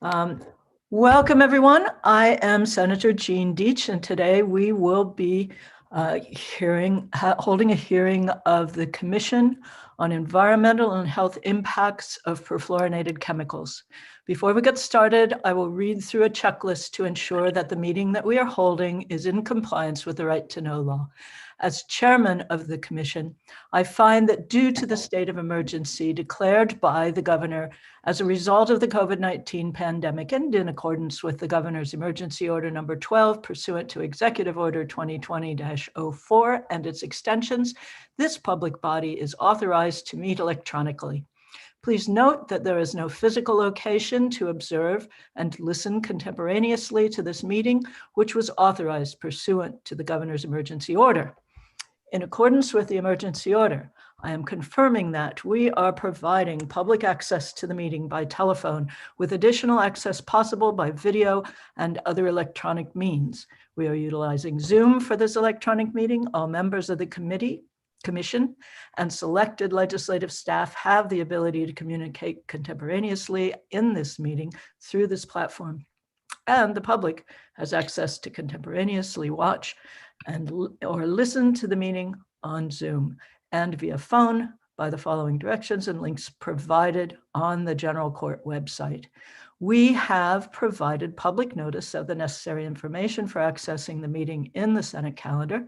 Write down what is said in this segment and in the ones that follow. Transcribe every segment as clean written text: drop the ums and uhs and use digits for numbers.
Um, Welcome, everyone. I am Senator Jean Deach, and today we will be holding a hearing of the Commission on Environmental and Health Impacts of Perfluorinated Chemicals. Before we get started, I will read through a checklist to ensure that the meeting that we are holding is in compliance with the Right to Know law. As chairman of the commission, I find that due to the state of emergency declared by the governor as a result of the COVID-19 pandemic and in accordance with the governor's emergency order number 12 pursuant to Executive Order 2020-04 and its extensions, this public body is authorized to meet electronically. Please note that there is no physical location to observe and listen contemporaneously to this meeting, which was authorized pursuant to the governor's emergency order. In accordance with the emergency order, I am confirming that we are providing public access to the meeting by telephone, with additional access possible by video and other electronic means. We are utilizing Zoom for this electronic meeting. All members of the commission and selected legislative staff have the ability to communicate contemporaneously in this meeting through this platform. And the public has access to contemporaneously watch or listen to the meeting on Zoom and via phone by the following directions and links provided on the General Court website. We have provided public notice of the necessary information for accessing the meeting in the Senate calendar.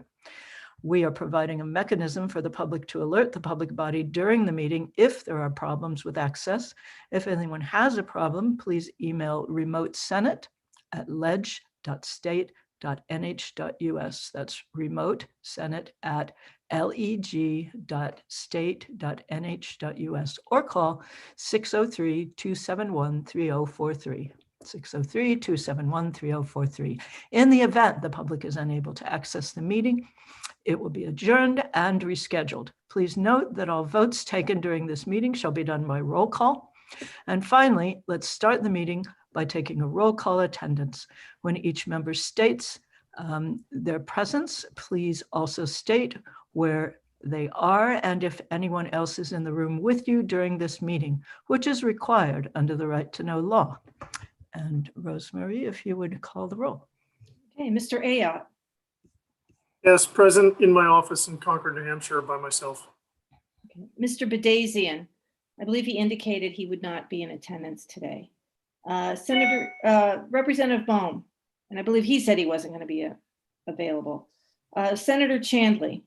We are providing a mechanism for the public to alert the public body during the meeting if there are problems with access. If anyone has a problem, please email remotesenate@leg.state.nh.us. That's remote senate at leg.state.nh.us or call 603-271-3043. 603-271-3043. In the event the public is unable to access the meeting, it will be adjourned and rescheduled. Please note that all votes taken during this meeting shall be done by roll call. And finally, let's start the meeting by taking a roll call attendance. When each member states their presence, please also state where they are and if anyone else is in the room with you during this meeting, which is required under the Right to Know law. And Rosemary, if you would call the roll. Okay, Mr. Ayotte. Yes, present in my office in Concord, New Hampshire by myself. Okay. Mr. Badazian, I believe he indicated he would not be in attendance today. Representative Bohm, and I believe he said he wasn't going to be available. Senator Chandley.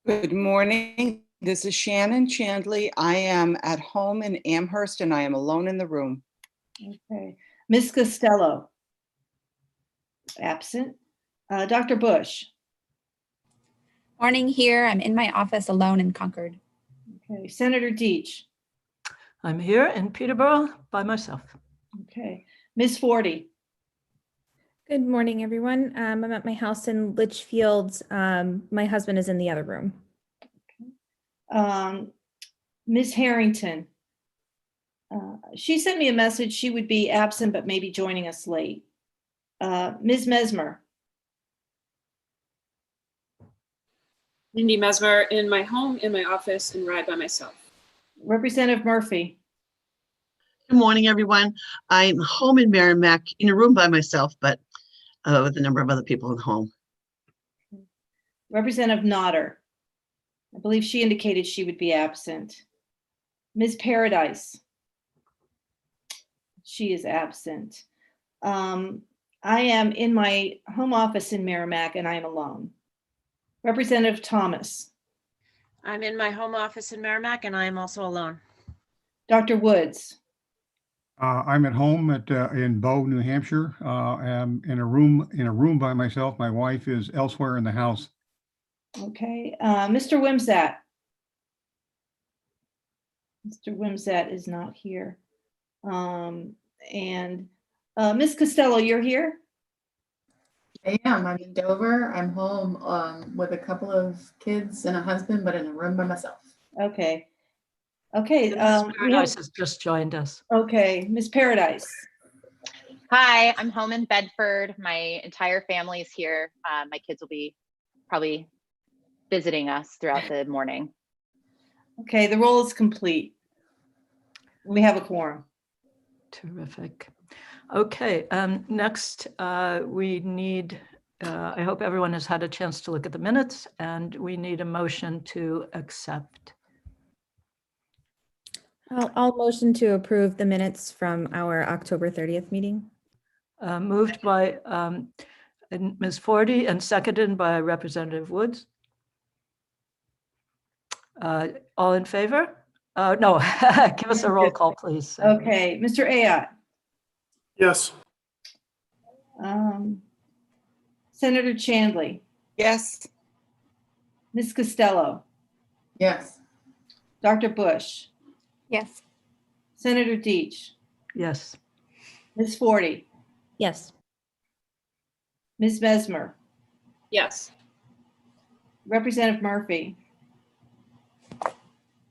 Good morning. This is Shannon Chandley. I am at home in Amherst and I am alone in the room. Okay. Ms. Costello. Absent. Dr. Bush. Morning here. I'm in my office alone in Concord. Okay. Senator Deach. I'm here in Peterborough by myself. Okay. Ms. Forty. Good morning, everyone. I'm at my house in Litchfield. My husband is in the other room. Okay. Ms. Harrington. She sent me a message. She would be absent, but maybe joining us late. Ms. Mesmer. Mindy Mesmer, in my home, in my office, and ride by myself. Representative Murphy. Good morning, everyone. I'm home in Merrimack in a room by myself, but with a number of other people at home. Representative Nodder. I believe she indicated she would be absent. Ms. Paradise. She is absent. I am in my home office in Merrimack and I am alone. Representative Thomas. I'm in my home office in Merrimack and I am also alone. Dr. Woods. I'm at home in Bow, New Hampshire. I'm in a room by myself. My wife is elsewhere in the house. Okay, Mr. Wimsatt. Mr. Wimsatt is not here. Ms. Costello, you're here? I am. I'm in Dover. I'm home with a couple of kids and a husband, but in a room by myself. Okay. Okay. Ms. Paradise has just joined us. Okay, Ms. Paradise. Hi, I'm home in Bedford. My entire family is here. My kids will be probably visiting us throughout the morning. Okay, the roll is complete. We have a quorum. Terrific. Okay, next we need, I hope everyone has had a chance to look at the minutes, and we need a motion to accept. I'll motion to approve the minutes from our October 30th meeting. Moved by Ms. Forty and seconded by Representative Woods. All in favor? No, give us a roll call, please. Okay, Mr. Ayotte. Yes. Senator Chandley, Yes. Ms. Costello, Yes. Dr. Bush, Yes. Senator Deitch, Yes. Ms. Forty, Yes. Ms. Mesmer, Yes. Representative Murphy,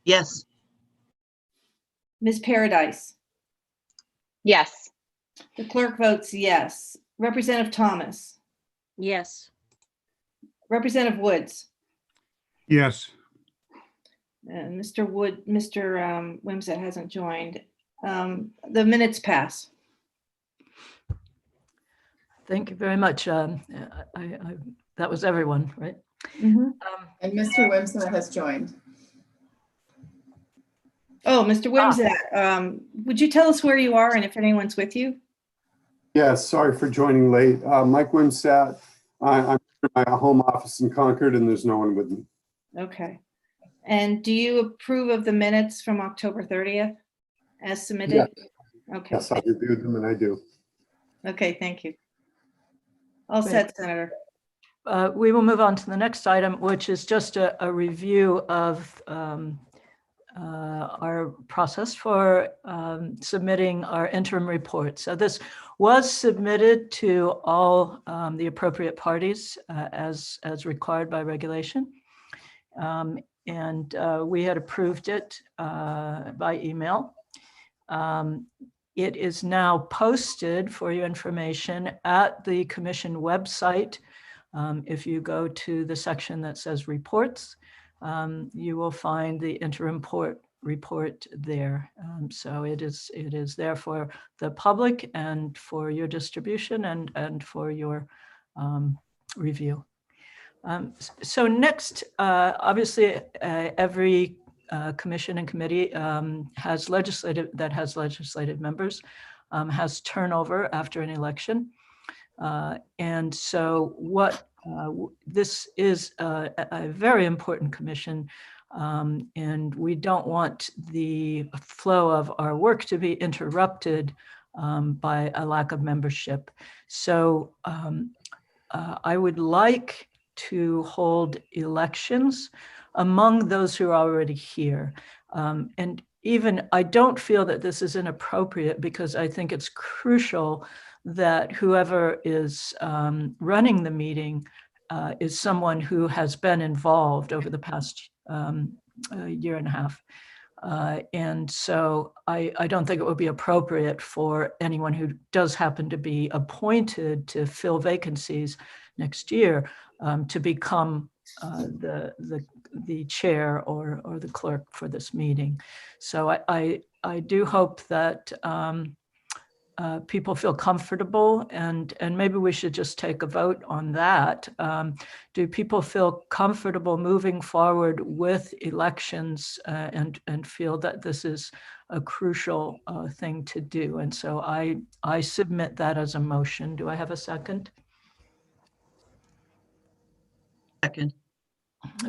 Yes. Ms. Paradise. Yes. The clerk votes yes. Representative Thomas, Yes. Representative Woods, Yes. and Mr. Wimsett hasn't joined. The minutes pass. Thank you very much. That was everyone, right? Mhm. And Mr. Wimsett has joined. Oh, Mr. Wimsett, would you tell us where you are and if anyone's with you? Yes, sorry for joining late. Mike Wimsett. I'm in my home office in Concord, and there's no one with me. Okay. And do you approve of the minutes from October 30th as submitted? Yeah. Okay. Yes, I reviewed them, and I do. Okay, thank you. All Great. set, Senator. We will move on to the next item, which is just a review of our process for submitting our interim report. So this was submitted to all the appropriate parties as required by regulation. And we had approved it by email. It is now posted for your information at the commission website. If you go to the section that says reports, you will find the interim report there. So it is there for the public and for your distribution and for your review. So next, obviously, every commission and committee has legislative members, has turnover after an election. And so what this is a very important commission, and we don't want the flow of our work to be interrupted by a lack of membership. So I would like to hold elections among those who are already here. And even I don't feel that this is inappropriate, because I think it's crucial that whoever is running the meeting is someone who has been involved over the past year and a half. And so I don't think it would be appropriate for anyone who does happen to be appointed to fill vacancies next year to become the chair or the clerk for this meeting. So I do hope that people feel comfortable, and maybe we should just take a vote on that. Do people feel comfortable moving forward with elections and feel that this is a crucial thing to do? And so I submit that as a motion. Do I have a second? Second.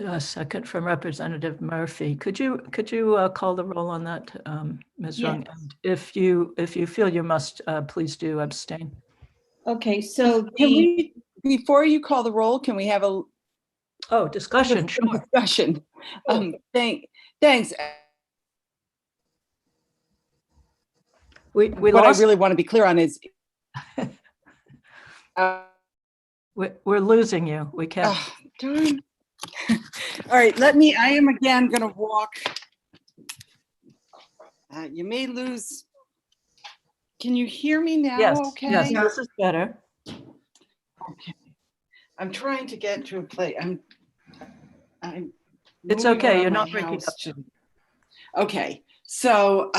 A second from Representative Murphy. Could you call the roll on that, Ms. Rung? Yes. And if you feel you must, please do abstain. Okay, so Can we, before you call the roll, can we have a discussion? Sure. discussion? Thanks. We what lost, I really want to be clear on is we're losing you. We can't. Oh, darn. All right, I am again going to walk. You may lose. Can you hear me now? Yes, Okay. yes, this is better. Okay. I'm trying to get to a place. It's moving okay. around You're my not breaking house up. Okay. So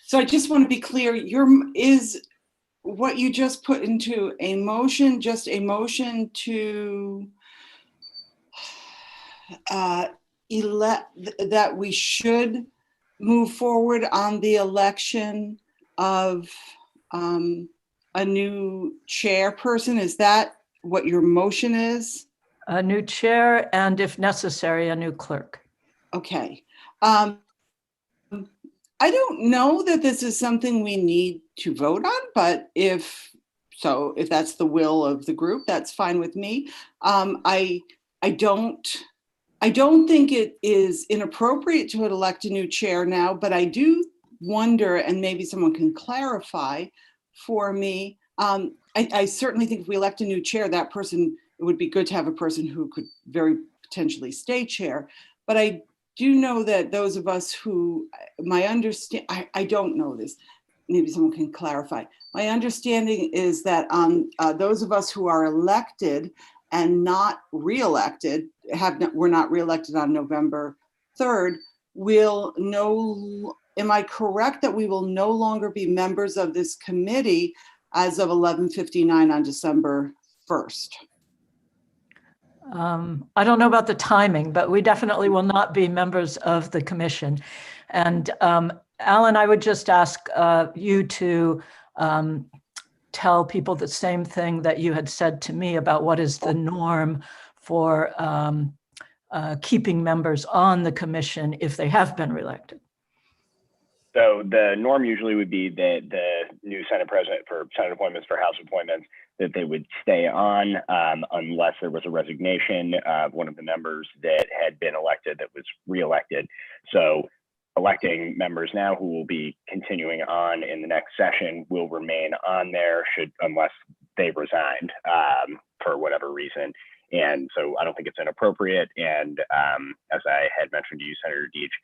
So I just want to be clear, is what you just put into a motion, just a motion to that we should move forward on the election of a new chairperson? Is that what your motion is? A new chair and, if necessary, a new clerk. Okay. I don't know that this is something we need to vote on, but if that's the will of the group, that's fine with me. I don't think it is inappropriate to elect a new chair now, but I do wonder, and maybe someone can clarify for me. I certainly think if we elect a new chair, that person, it would be good to have a person who could very potentially stay chair. But I do know that those of us who, I don't know this, maybe someone can clarify. My understanding is that those of us who are elected and not reelected, were not reelected on November 3rd, am I correct that we will no longer be members of this committee as of 11:59 on December 1st? I don't know about the timing, but we definitely will not be members of the commission. And Alan, I would just ask you to tell people the same thing that you had said to me about what is the norm for keeping members on the commission if they have been reelected. So the norm usually would be that the new Senate president for Senate appointments, for House appointments, that they would stay on unless there was a resignation of one of the members that had been elected that was reelected. So electing members now who will be continuing on in the next session will remain on there unless they resigned for whatever reason. And so I don't think it's inappropriate. And as I had mentioned to you, Senator Deitch,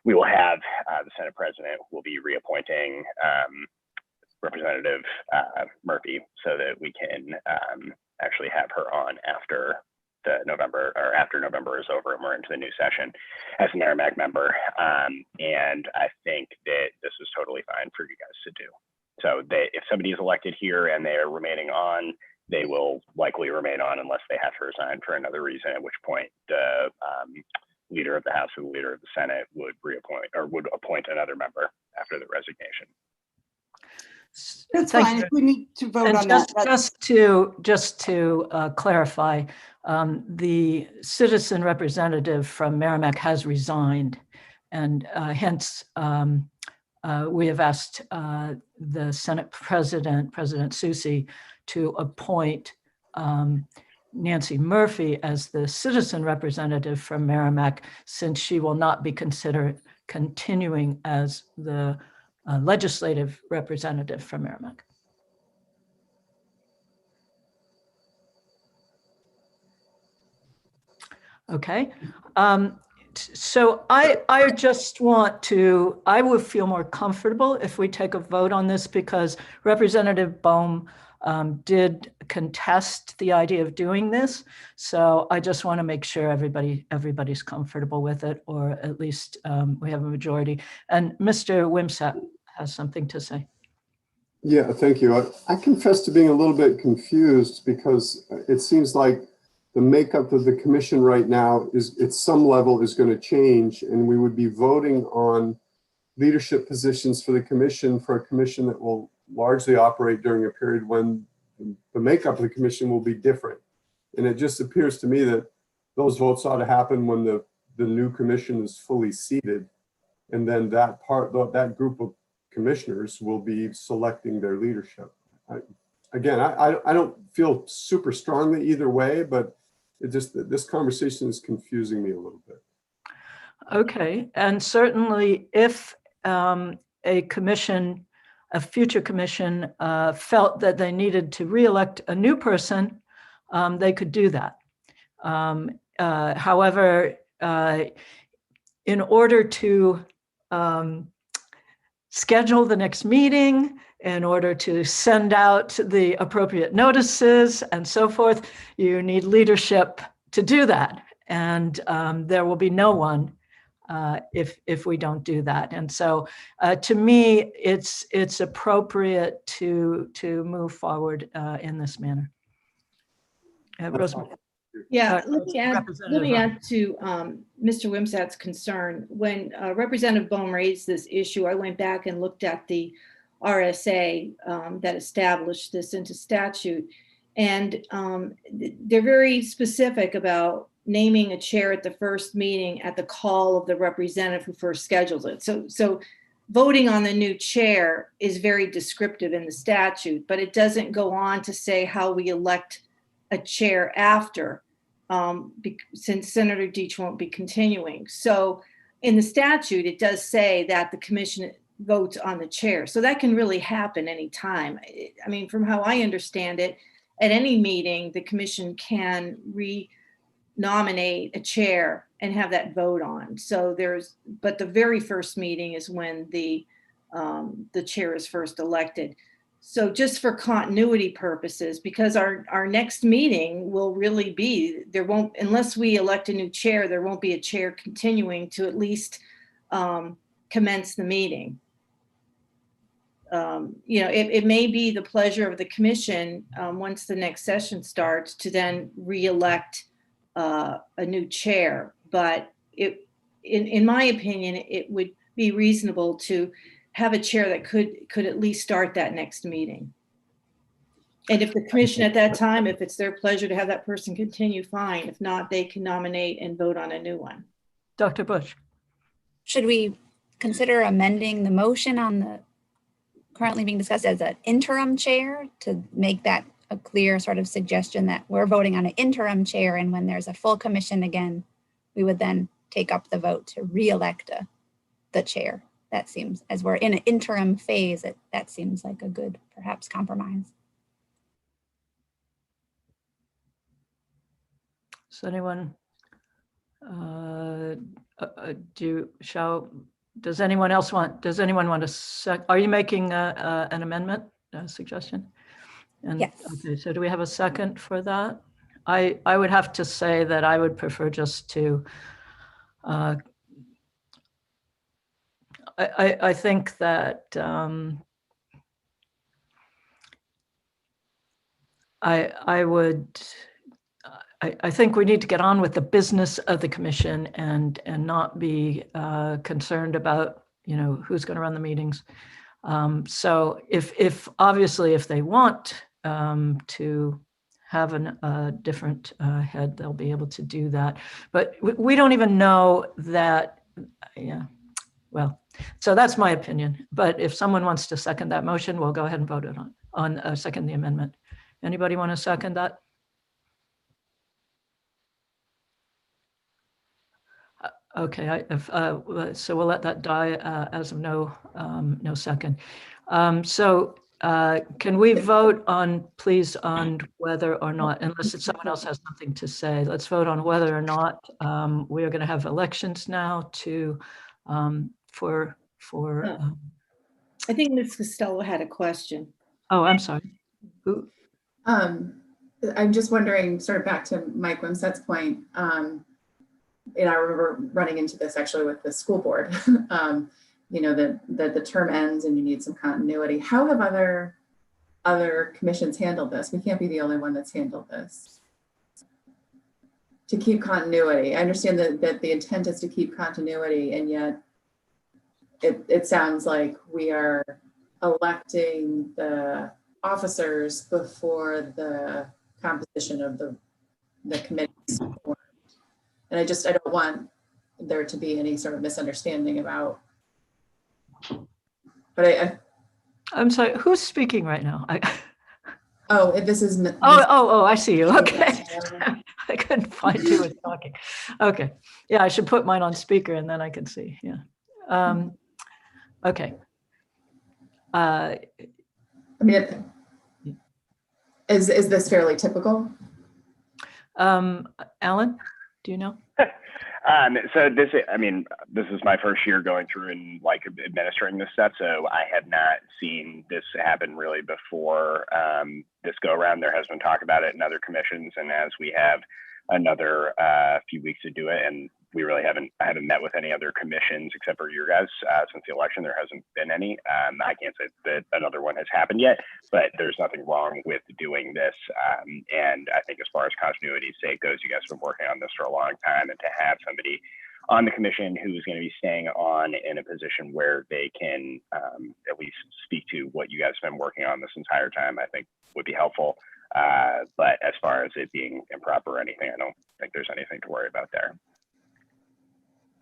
we will have the Senate president will be reappointing Representative Murphy so that we can actually have her on after November is over and we're into the new session as a Merrimack member. And I think that this is totally fine for you guys to do. So if somebody is elected here and they are remaining on, they will likely remain on unless they have to resign for another reason, at which point the leader of the House or the leader of the Senate would reappoint or would appoint another member after the resignation. That's fine. If we need to vote on that. Just to clarify, the citizen representative from Merrimack has resigned, and hence we have asked the Senate President, President Susi, to appoint Nancy Murphy as the citizen representative from Merrimack, since she will not be considered continuing as the legislative representative from Merrimack. Okay. So I just want to, I would feel more comfortable if we take a vote on this, because Representative Bohm did contest the idea of doing this. So I just want to make sure everybody's comfortable with it, or at least we have a majority. And Mr. Wimsatt has something to say. Yeah, thank you. I confess to being a little bit confused, because it seems like the makeup of the commission right now is, at some level, is going to change, and we would be voting on leadership positions for the commission, for a commission that will largely operate during a period when the makeup of the commission will be different. And it just appears to me that those votes ought to happen when the new commission is fully seated, and then that group of commissioners will be selecting their leadership. I don't feel super strongly either way, but this conversation is confusing me a little bit. Okay, and certainly if a future commission felt that they needed to re-elect a new person, they could do that. However, in order to schedule the next meeting, in order to send out the appropriate notices and so forth, you need leadership to do that. And there will be no one if we don't do that. And so to me, it's appropriate to move forward in this manner. Rosemary. Yeah, let me add Representative to Mr. Wimsatt's concern. When Representative Bohm raised this issue, I went back and looked at the RSA that established this into statute. And they're very specific about naming a chair at the first meeting at the call of the representative who first schedules it. So voting on the new chair is very descriptive in the statute, but it doesn't go on to say how we elect a chair after, since Senator Deitch won't be continuing. So in the statute, it does say that the commission votes on the chair. So that can really happen anytime. I mean, from how I understand it, at any meeting, the commission can re-nominate a chair and have that vote on. So but the very first meeting is when the chair is first elected. So just for continuity purposes, because our next meeting will really be, unless we elect a new chair, there won't be a chair continuing to at least commence the meeting. It may be the pleasure of the commission once the next session starts to then re-elect a new chair. But in my opinion, it would be reasonable to have a chair that could at least start that next meeting. And if the commission at that time, if it's their pleasure to have that person continue, fine. If not, they can nominate and vote on a new one. Dr. Bush. Should we consider amending the motion on the currently being discussed as an interim chair to make that a clear sort of suggestion that we're voting on an interim chair, and when there's a full commission again, we would then take up the vote to re-elect the chair? That seems, as we're in an interim phase, that seems like a good, perhaps, compromise. Does anyone does anyone want to are you making an amendment, a suggestion? Yes. Okay, so do we have a second for that? I would have to say that I would prefer just to I think that I think we need to get on with the business of the commission and not be concerned about who's going to run the meetings. So if obviously if they want to have a different head, they'll be able to do that. But we don't even know that. Yeah. Well, so that's my opinion. But if someone wants to second that motion, we'll go ahead and vote it on second the amendment. Anybody want to second that? Okay, so we'll let that die as of no second. So can we vote please on whether or not, unless someone else has something to say, let's vote on whether or not we are going to have elections now for. I think Ms. Costello had a question. Oh, I'm sorry. Who? I'm just wondering, sort of back to Mike Wimsatt's point, and I remember running into this actually with the school board, that the term ends and you need some continuity. How have other commissions handled this? We can't be the only one that's handled this. To keep continuity. I understand that the intent is to keep continuity, and yet it sounds like we are electing the officers before the composition of the committees. And I don't want there to be any sort of misunderstanding about, but I'm sorry, who's speaking right now? This is. I see you. Okay. I couldn't find who was talking. Okay. Yeah, I should put mine on speaker and then I can see. Yeah. Okay. Is this fairly typical? Alan, do you know? So this is my first year going through and administering this stuff. So I have not seen this happen really before this go around. There has been talk about it in other commissions, and as we have another few weeks to do it, and we really I haven't met with any other commissions except for your guys since the election. There hasn't been any. I can't say that another one has happened yet, but there's nothing wrong with doing this. And I think as far as continuity's sake goes, you guys have been working on this for a long time, and to have somebody on the commission who's going to be staying on in a position where they can at least speak to what you guys have been working on this entire time, I think would be helpful. But as far as it being improper or anything, I don't think there's anything to worry about there.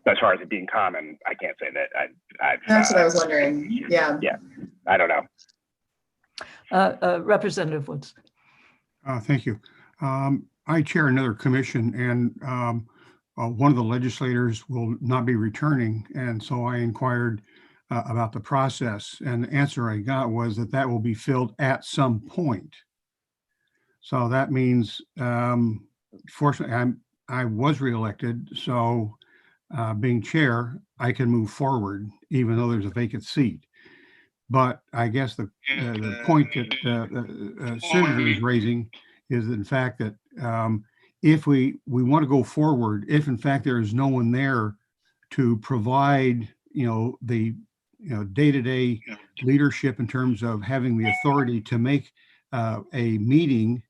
As far as it being common, I can't say that I've That's what I was wondering. Yeah. Yeah, I don't know. Representative Woods. Thank you. I chair another commission, and one of the legislators will not be returning. And so I inquired about the process, and the answer I got was that will be filled at some point. So that means, fortunately, I was reelected. So being chair, I can move forward, even though there's a vacant seat. But I guess the point that the senator is raising is in fact that if we want to go forward, if in fact there is no one there to provide, the day-to-day leadership in terms of having the authority to make a meeting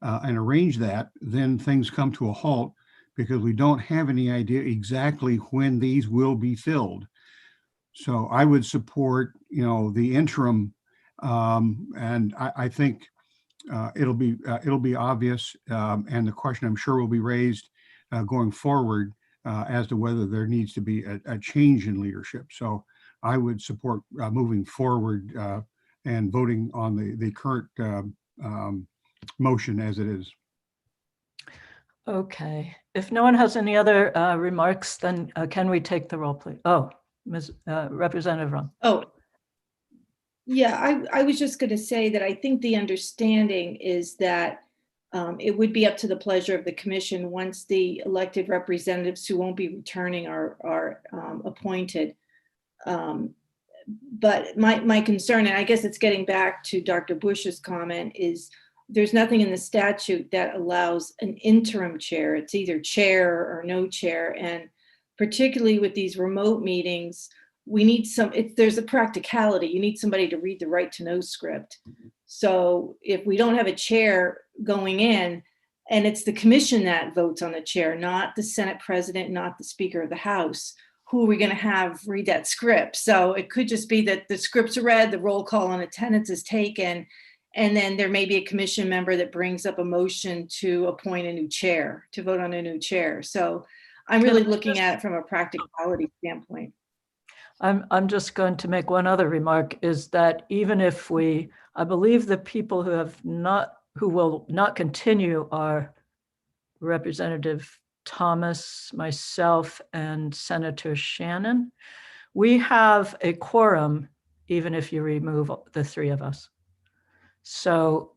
and arrange that, then things come to a halt because we don't have any idea exactly when these will be filled. So I would support, the interim, and I think it'll be obvious, and the question I'm sure will be raised going forward as to whether there needs to be a change in leadership. So I would support moving forward and voting on the current motion as it is. Okay. If no one has any other remarks, then can we take the roll, please? Oh, Ms. Representative Ron. Oh, yeah, I was just going to say that I think the understanding is that it would be up to the pleasure of the commission once the elected representatives who won't be returning are appointed. But my concern, and I guess it's getting back to Dr. Bush's comment, is there's nothing in the statute that allows an interim chair. It's either chair or no chair. And particularly with these remote meetings, we need there's a practicality. You need somebody to read the right to know script. So if we don't have a chair going in, and it's the commission that votes on the chair, not the Senate president, not the Speaker of the House, who are we going to have read that script? So it could just be that the scripts are read, the roll call on attendance is taken, and then there may be a commission member that brings up a motion to appoint a new chair, to vote on a new chair. So I'm really looking at it from a practicality standpoint. I'm just going to make one other remark, is that even if I believe the people who will not continue are Representative Thomas, myself, and Senator Shannon. We have a quorum, even if you remove the three of us. So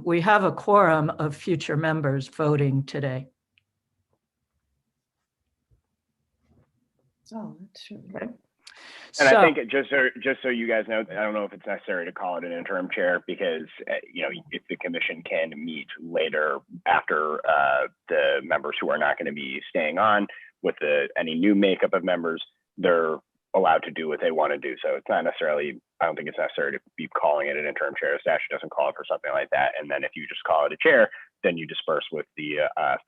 we have a quorum of future members voting today. Oh, that's true. Okay. And I think just so you guys know, I don't know if it's necessary to call it an interim chair because, if the commission can meet later after the members who are not going to be staying on with any new makeup of members, they're allowed to do what they want to do. So it's not necessarily, I don't think it's necessary to be calling it an interim chair. The statute doesn't call it for something like that. And then if you just call it a chair, then you disperse with the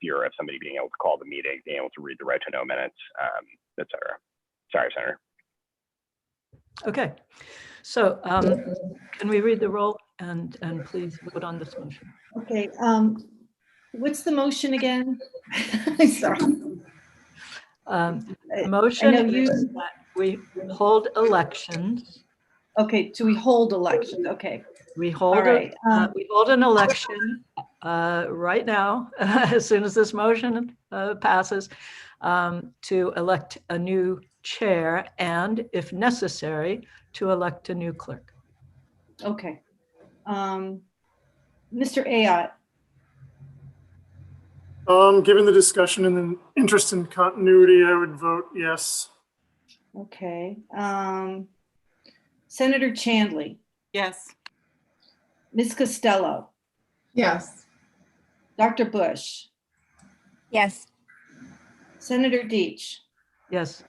fear of somebody being able to call the meeting, being able to read the right to know minutes, et cetera. Sorry, Senator. Okay, so can we read the roll and please vote on this motion? Okay, what's the motion again? Sorry. The motion is that we hold elections. Okay, so we hold elections. Okay. We hold, we hold an election right now, as soon as this motion passes, to elect a new chair and, if necessary, to elect a new clerk. Okay. Mr. Ayotte. Given the discussion and the interest in continuity, I would vote yes. Okay. Senator Chandley. Yes. Ms. Costello. Yes. Dr. Bush. Yes. Senator Deitch, Yes.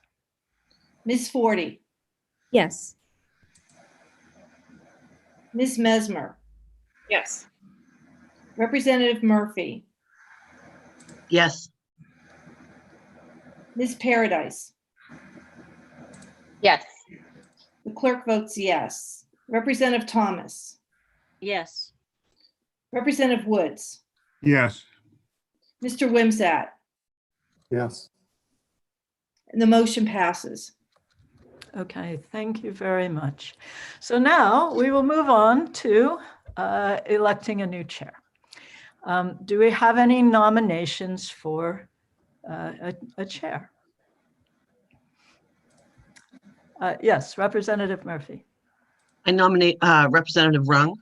Ms. Forty, Yes. Ms. Mesmer, Yes. Representative Murphy, Yes. Ms. Paradise. Yes. The clerk votes yes. Representative Thomas, Yes. Representative Woods, Yes. Mr. Wimsat, Yes. and the motion passes. Okay, thank you very much. So now we will move on to electing a new chair. Do we have any nominations for a chair? Yes, Representative Murphy. I nominate Representative Rung.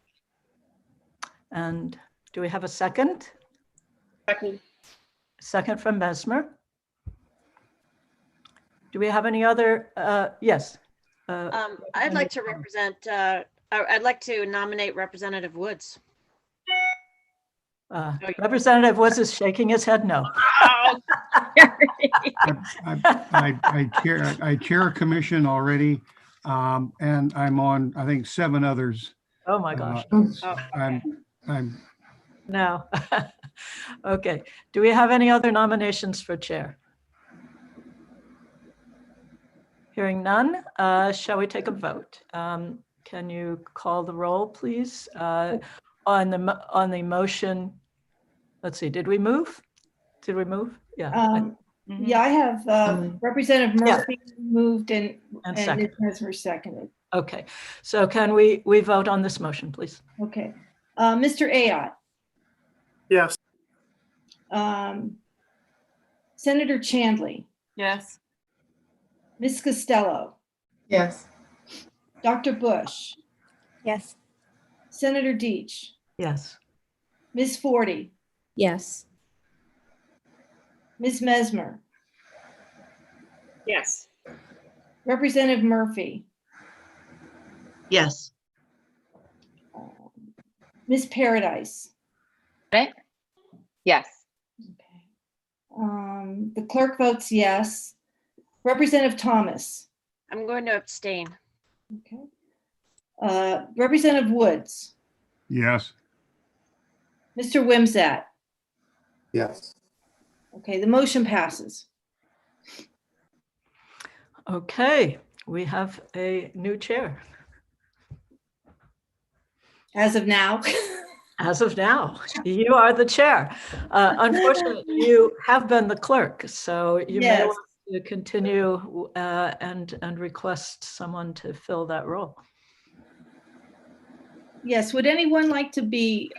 And do we have a second? Second. Second from Mesmer. Do we have any other? Yes. I'd like to I'd like to nominate Representative Woods. Representative Woods is shaking his head no. I chair a commission already, and I'm on, I think, 7 others. Oh my gosh. I'm No. Okay. Do we have any other nominations for chair? Hearing none, shall we take a vote? Can you call the roll, please? On the motion, let's see, did we move? Did we move? Yeah. Yeah, I have Representative Murphy moved and second. Ms. Mesmer seconded. Okay, so can we vote on this motion, please? Okay. Mr. Ayotte. Yes. Senator Chandley. Yes. Ms. Costello. Yes. Dr. Bush. Yes. Senator Deitch. Yes. Ms. Forty. Yes. Ms. Mesmer. Yes. Representative Murphy. Yes. Ms. Paradise. Right? Yes. The clerk votes yes. Representative Thomas. I'm going to abstain. Okay. Representative Woods. yes. Mr. Wimsat. Yes. Okay, the motion passes. Okay, we have a new chair. As of now. As of now, you are the chair. Unfortunately, you have been the clerk, so you may Yes. want to continue and request someone to fill that role. Yes, would anyone like to be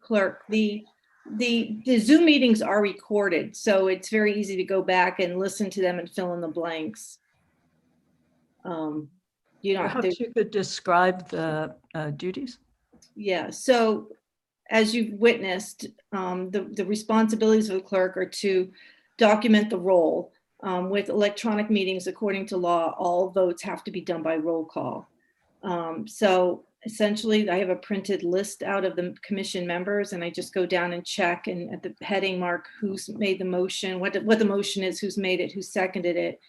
clerk? The Zoom meetings are recorded, so it's very easy to go back and listen to them and fill in the blanks. You don't have to. Perhaps you could describe the duties. Yeah, so as you've witnessed, the responsibilities of the clerk are to document the roll. With electronic meetings, according to law, all votes have to be done by roll call. So essentially, I have a printed list out of the commission members, and I just go down and check, and at the heading mark who's made the motion, what the motion is, who's made it, who seconded it.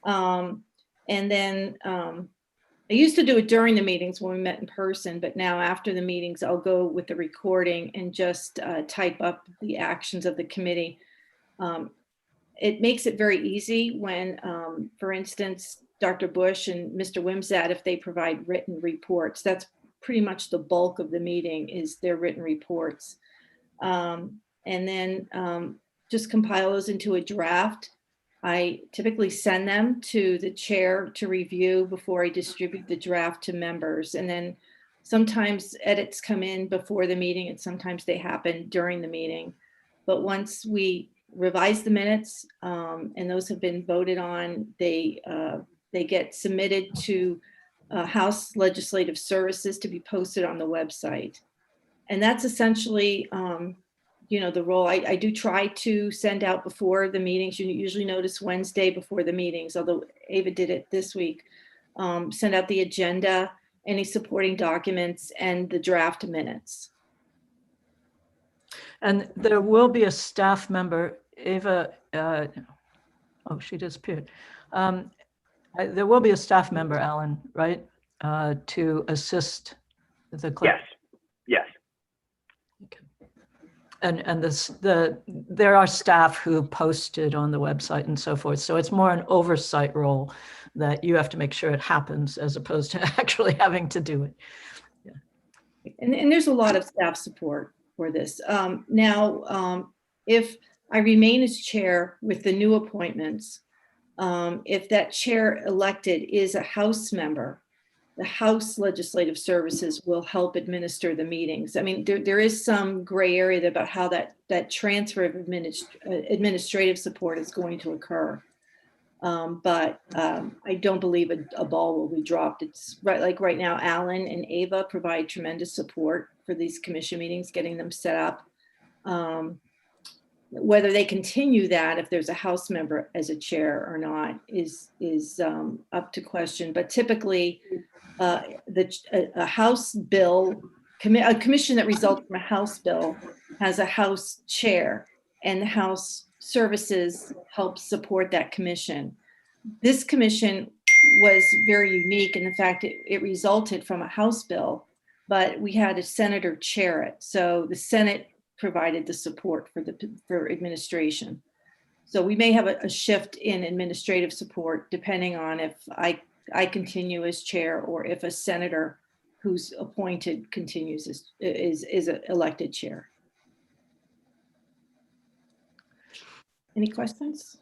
And then I used to do it during the meetings when we met in person, but now after the meetings, I'll go with the recording and just type up the actions of the committee. It makes it very easy when, for instance, Dr. Bush and Mr. Wimsat, if they provide written reports, that's pretty much the bulk of the meeting is their written reports. And then just compile those into a draft. I typically send them to the chair to review before I distribute the draft to members. And then sometimes edits come in before the meeting and sometimes they happen during the meeting. But once we revise the minutes and those have been voted on, they get submitted to House Legislative Services to be posted on the website. And that's essentially the role. I do try to send out before the meetings. You usually notice Wednesday before the meetings, although Ava did it this week. Send out the agenda, any supporting documents, and the draft minutes. And there will be a staff member, Ava, Oh, she disappeared. There will be a staff member, Alan, right? To assist the clerk. Yes. And there are staff who posted on the website and so forth. So it's more an oversight role that you have to make sure it happens as opposed to actually having to do it. And there's a lot of staff support for this. Now, if I remain as chair with the new appointments, if that chair elected is a House member, the House Legislative Services will help administer the meetings. I mean, there is some gray area about how that transfer of administrative support is going to occur. But I don't believe a ball will be dropped. It's right now, Alan and Ava provide tremendous support for these commission meetings, getting them set up. Whether they continue that if there's a House member as a chair or not is up to question. But typically, a House bill, a commission that results from a House bill has a House chair, and the House services help support that commission. This commission was very unique in the fact it resulted from a House bill, but we had a senator chair it. So the Senate provided the support for administration. So we may have a shift in administrative support depending on if I continue as chair or if a senator who's appointed continues is an elected chair. Any questions?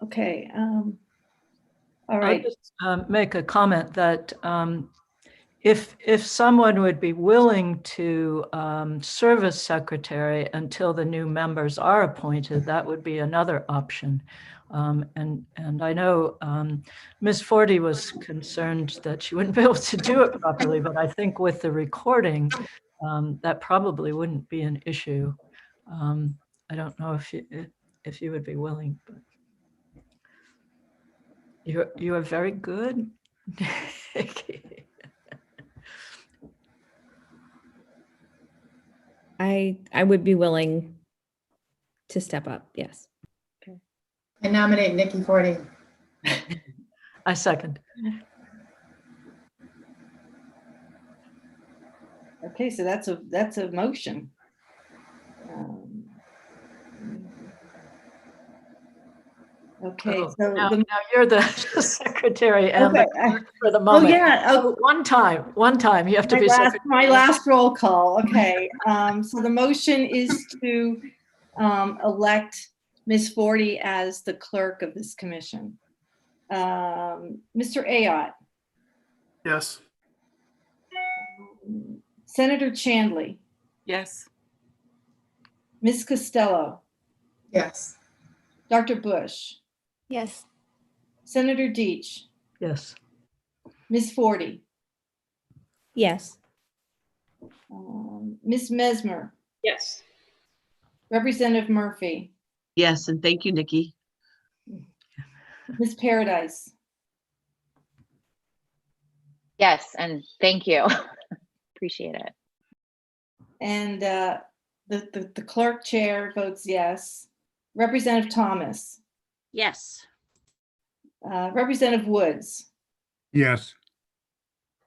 Okay. All right. I'll just make a comment that if someone would be willing to serve as secretary until the new members are appointed, that would be another option. And I know Ms. Forty was concerned that she wouldn't be able to do it properly, but I think with the recording, that probably wouldn't be an issue. I don't know if you would be willing, but you are very good. I would be willing to step up, yes. I nominate Nikki Forty. I second. Okay, so that's a motion. Okay, Oh, so now you're the secretary and okay. the clerk for the moment. Oh yeah. So one time you have to be secretary. My last roll call. Okay. So the motion is to elect Ms. Forty as the clerk of this commission. Mr. Ayotte. Yes. Senator Chandley. Yes. Ms. Costello. Yes. Dr. Bush. Yes. Senator Deitch. Yes. Ms. Forty. Yes. Ms. Mesmer. Yes. Representative Murphy. Yes, and thank you, Nikki. Ms. Paradise. Yes, and thank you. Appreciate it. And the clerk chair votes yes. Representative Thomas. Yes. Representative Woods. Yes.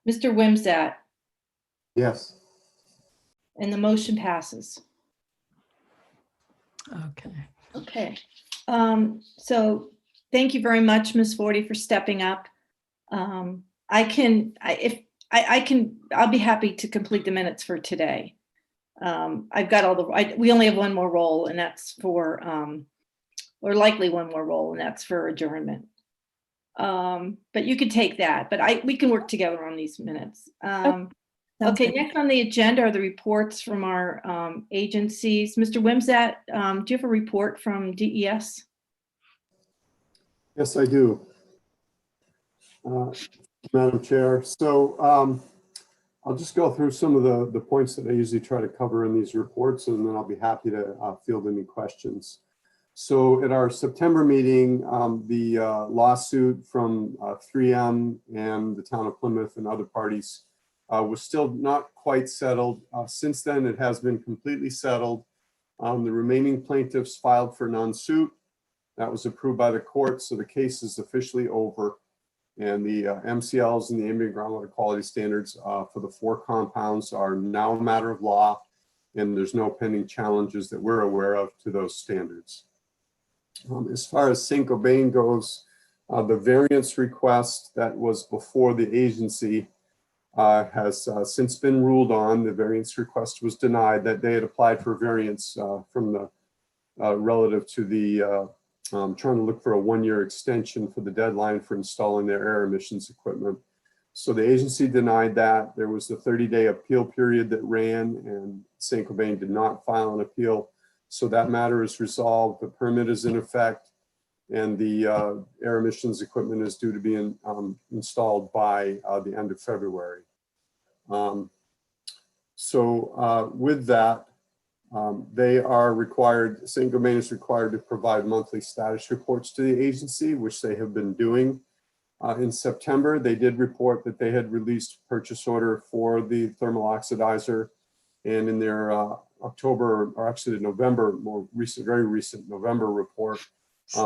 Mr. Wimsatt. Yes. And the motion passes. Okay. Okay. So thank you very much, Ms. Forty, for stepping up. I'll be happy to complete the minutes for today. I've got we only have one more roll, and that's for, or likely one more roll, and that's for adjournment. But you could take that, but we can work together on these minutes. Okay, next on the agenda are the reports from our agencies. Mr. Wimsatt, do you have a report from DES? Yes, I do. Madam Chair. So I'll just go through some of the points that I usually try to cover in these reports, and then I'll be happy to field any questions. So at our September meeting, the lawsuit from 3M and the town of Plymouth and other parties was still not quite settled. Since then, it has been completely settled. The remaining plaintiffs filed for non-suit. That was approved by the court, so the case is officially over. And the MCLs and the ambient groundwater quality standards for the 4 compounds are now a matter of law, and there's no pending challenges that we're aware of to those standards. As far as Saint-Gobain goes, the variance request that was before the agency has since been ruled on. The variance request was denied. That they had applied for variance from the relative to the trying to look for a 1-year extension for the deadline for installing their air emissions equipment. So the agency denied that. There was a 30-day appeal period that ran, and Saint-Gobain did not file an appeal. So that matter is resolved. The permit is in effect, and the air emissions equipment is due to be installed by the end of February. With that, they are required, Saint-Gobain is required to provide monthly status reports to the agency, which they have been doing. In September, they did report that they had released purchase order for the thermal oxidizer, and in their October, or actually the November, more recent, very recent November report,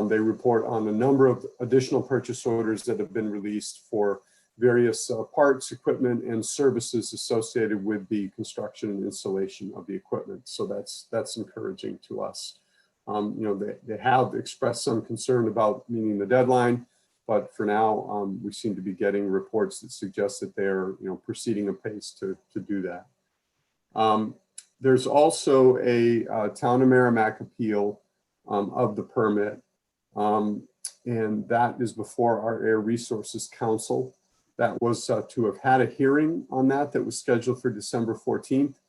they report on a number of additional purchase orders that have been released for various parts, equipment, and services associated with the construction and installation of the equipment. So that's encouraging to us. You know, they have expressed some concern about meeting the deadline, but for now, we seem to be getting reports that suggest that they're, you know, proceeding apace to do that. There's also a Town of Merrimack appeal of the permit, and that is before our Air Resources Council. That was to have had a hearing on that was scheduled for December 14th,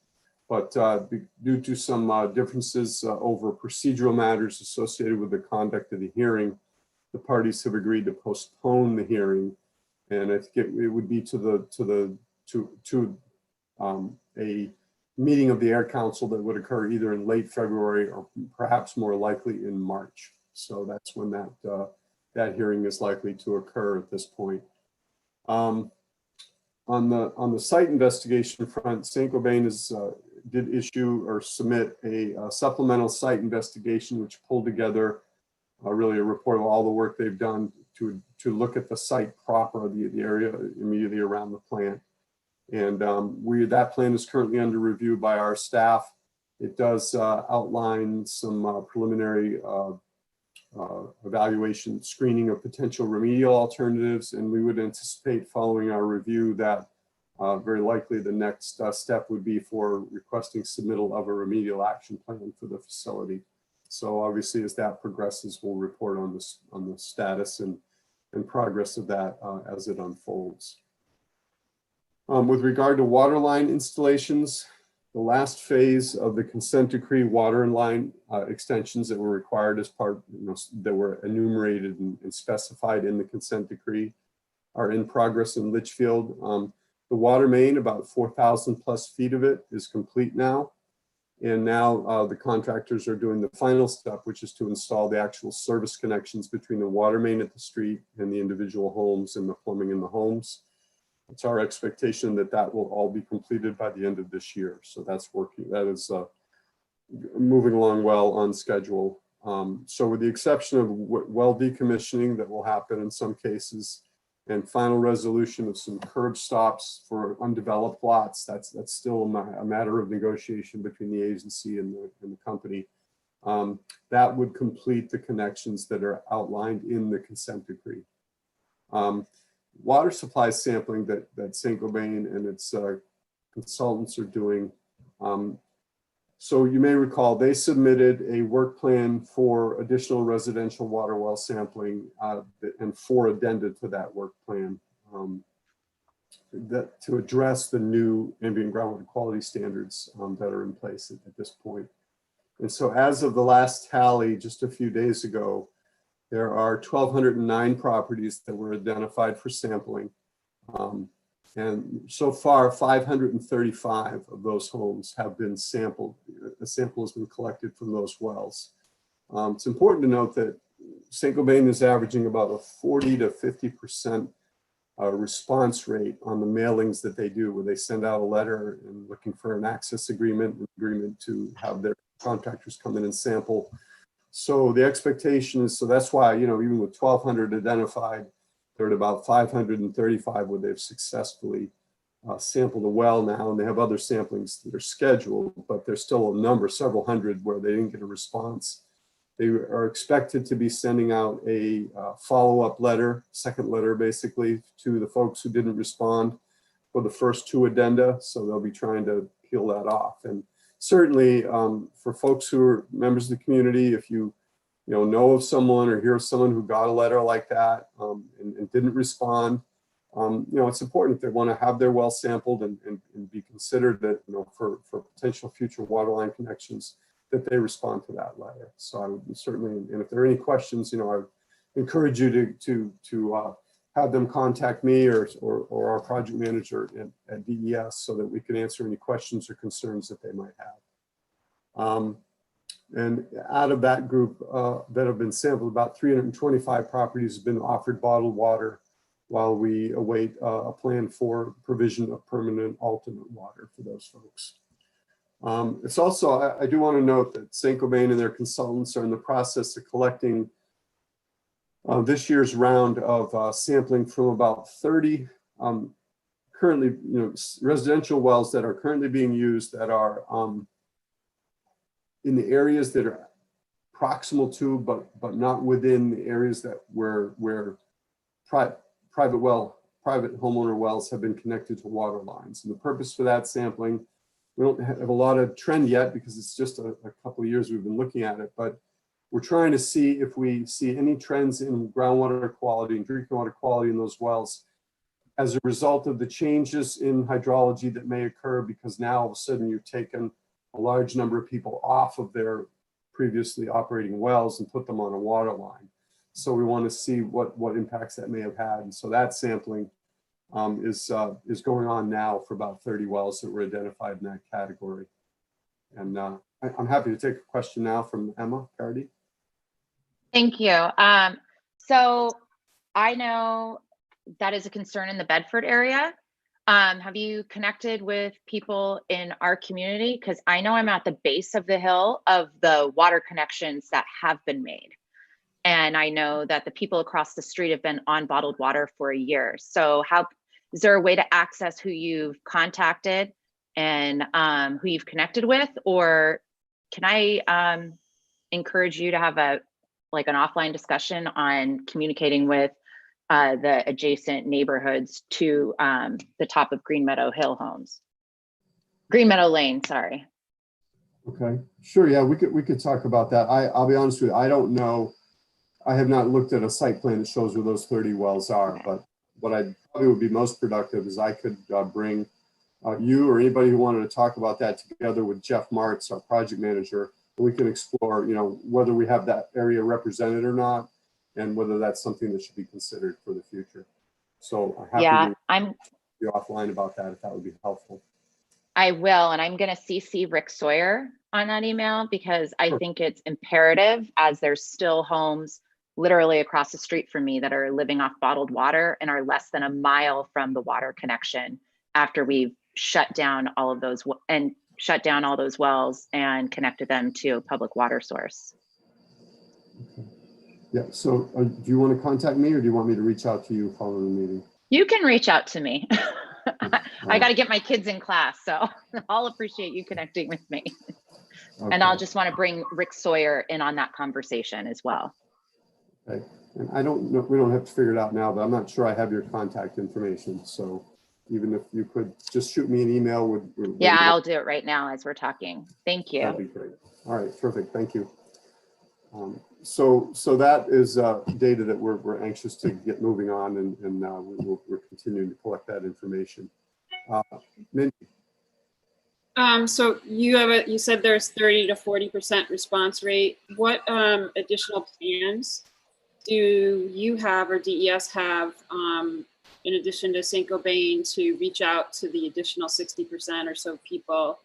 but due to some differences over procedural matters associated with the conduct of the hearing, the parties have agreed to postpone the hearing, and I think it would be to a meeting of the Air Council that would occur either in late February or perhaps more likely in March. So that's when that hearing is likely to occur at this point. On the site investigation front, Saint-Gobain did issue or submit a supplemental site investigation, which pulled together really a report of all the work they've done to look at the site proper, the area immediately around the plant. And that plan is currently under review by our staff. It does outline some preliminary evaluation, screening of potential remedial alternatives, and we would anticipate following our review that very likely the next step would be for requesting submittal of a remedial action plan for the facility. So obviously, as that progresses, we'll report on the status and progress of that as it unfolds. With regard to water line installations, the last phase of the consent decree water and line extensions that were required as part, that were enumerated and specified in the consent decree are in progress in Litchfield. The water main, about 4,000 plus feet of it, is complete now. And now the contractors are doing the final step, which is to install the actual service connections between the water main at the street and the individual homes and the plumbing in the homes. It's our expectation that that will all be completed by the end of this year. So that's working, that is moving along well on schedule. So with the exception of well decommissioning that will happen in some cases, and final resolution of some curb stops for undeveloped lots, that's still a matter of negotiation between the agency and the company. That would complete the connections that are outlined in the consent decree. Water supply sampling that Saint-Gobain and its consultants are doing. So you may recall they submitted a work plan for additional residential water well sampling and 4 addenda to that work plan to address the new ambient groundwater quality standards that are in place at this point. And so as of the last tally just a few days ago, there are 1,209 properties that were identified for sampling. And so far, 535 of those homes have been sampled. A sample has been collected from those wells. It's important to note that Saint-Gobain is averaging about a 40 to 50% response rate on the mailings that they do, where they send out a letter and looking for an access agreement, to have their contractors come in and sample. So the expectation is, so that's why, you know, even with 1,200 identified, they're at about 535 where they've successfully sampled a well now, and they have other samplings that are scheduled, but there's still a number, several hundred, where they didn't get a response. They are expected to be sending out a follow-up letter, second letter basically, to the folks who didn't respond for the first 2 addenda. So they'll be trying to peel that off. And certainly for folks who are members of the community, if you know of someone or hear of someone who got a letter like that and didn't respond, it's important if they want to have their well sampled and be considered that, for potential future water line connections, that they respond to that letter. So I would certainly, and if there are any questions, I would encourage you to have them contact me or our project manager at DES so that we can answer any questions or concerns that they might have. And out of that group that have been sampled, about 325 properties have been offered bottled water while we await a plan for provision of permanent alternate water for those folks. It's also, I do want to note that St. Gobain and their consultants are in the process of collecting this year's round of sampling from about 30 currently, residential wells that are currently being used that are in the areas that are proximal to, but not within the areas that where private homeowner wells have been connected to water lines. And the purpose for that sampling, we don't have a lot of trend yet because it's just a couple of years we've been looking at it, but we're trying to see if we see any trends in groundwater quality and drinking water quality in those wells as a result of the changes in hydrology that may occur, because now all of a sudden you've taken a large number of people off of their previously operating wells and put them on a water line. So we want to see what impacts that may have had. And so that sampling is going on now for about 30 wells that were identified in that category. And I'm happy to take a question now from Emma Cardy. Thank you. So I know that is a concern in the Bedford area. Have you connected with people in our community? Because I know I'm at the base of the hill of the water connections that have been made. And I know that the people across the street have been on bottled water for a year. So is there a way to access who you've contacted and who you've connected with? Or can I encourage you to have an offline discussion on communicating with the adjacent neighborhoods to the top of Green Meadow Lane, sorry. Okay, sure, yeah, we could talk about that. I'll be honest with you, I don't know. I have not looked at a site plan that shows where those 30 wells are, but what I probably would be most productive is I could bring you or anybody who wanted to talk about that together with Jeff Martz, our project manager, and we can explore, whether we have that area represented or not, and whether that's something that should be considered for the future. So I'm happy to be offline about that if that would be helpful. I will, and I'm going to CC Rick Sawyer on that email because I think it's imperative, as there's still homes literally across the street from me that are living off bottled water and are less than a mile from the water connection after we've shut down all those wells and connected them to a public water source. Okay. Yeah, so do you want to contact me or do you want me to reach out to you following the meeting? You can reach out to me. I got to get my kids in class, so I'll appreciate you connecting with me. Okay. And I'll just want to bring Rick Sawyer in on that conversation as well. Okay. And I don't know, we don't have to figure it out now, but I'm not sure I have your contact information. So even if you could just shoot me an email with yeah, I'll do it right now as we're talking. Thank you. That'd be great. All right, terrific. Thank you. So that is data that we're anxious to get moving on, and we're continuing to collect that information. Mindy. So you said there's 30 to 40% response rate. What additional plans do you have or DES have in addition to St. Gobain to reach out to the additional 60% or so people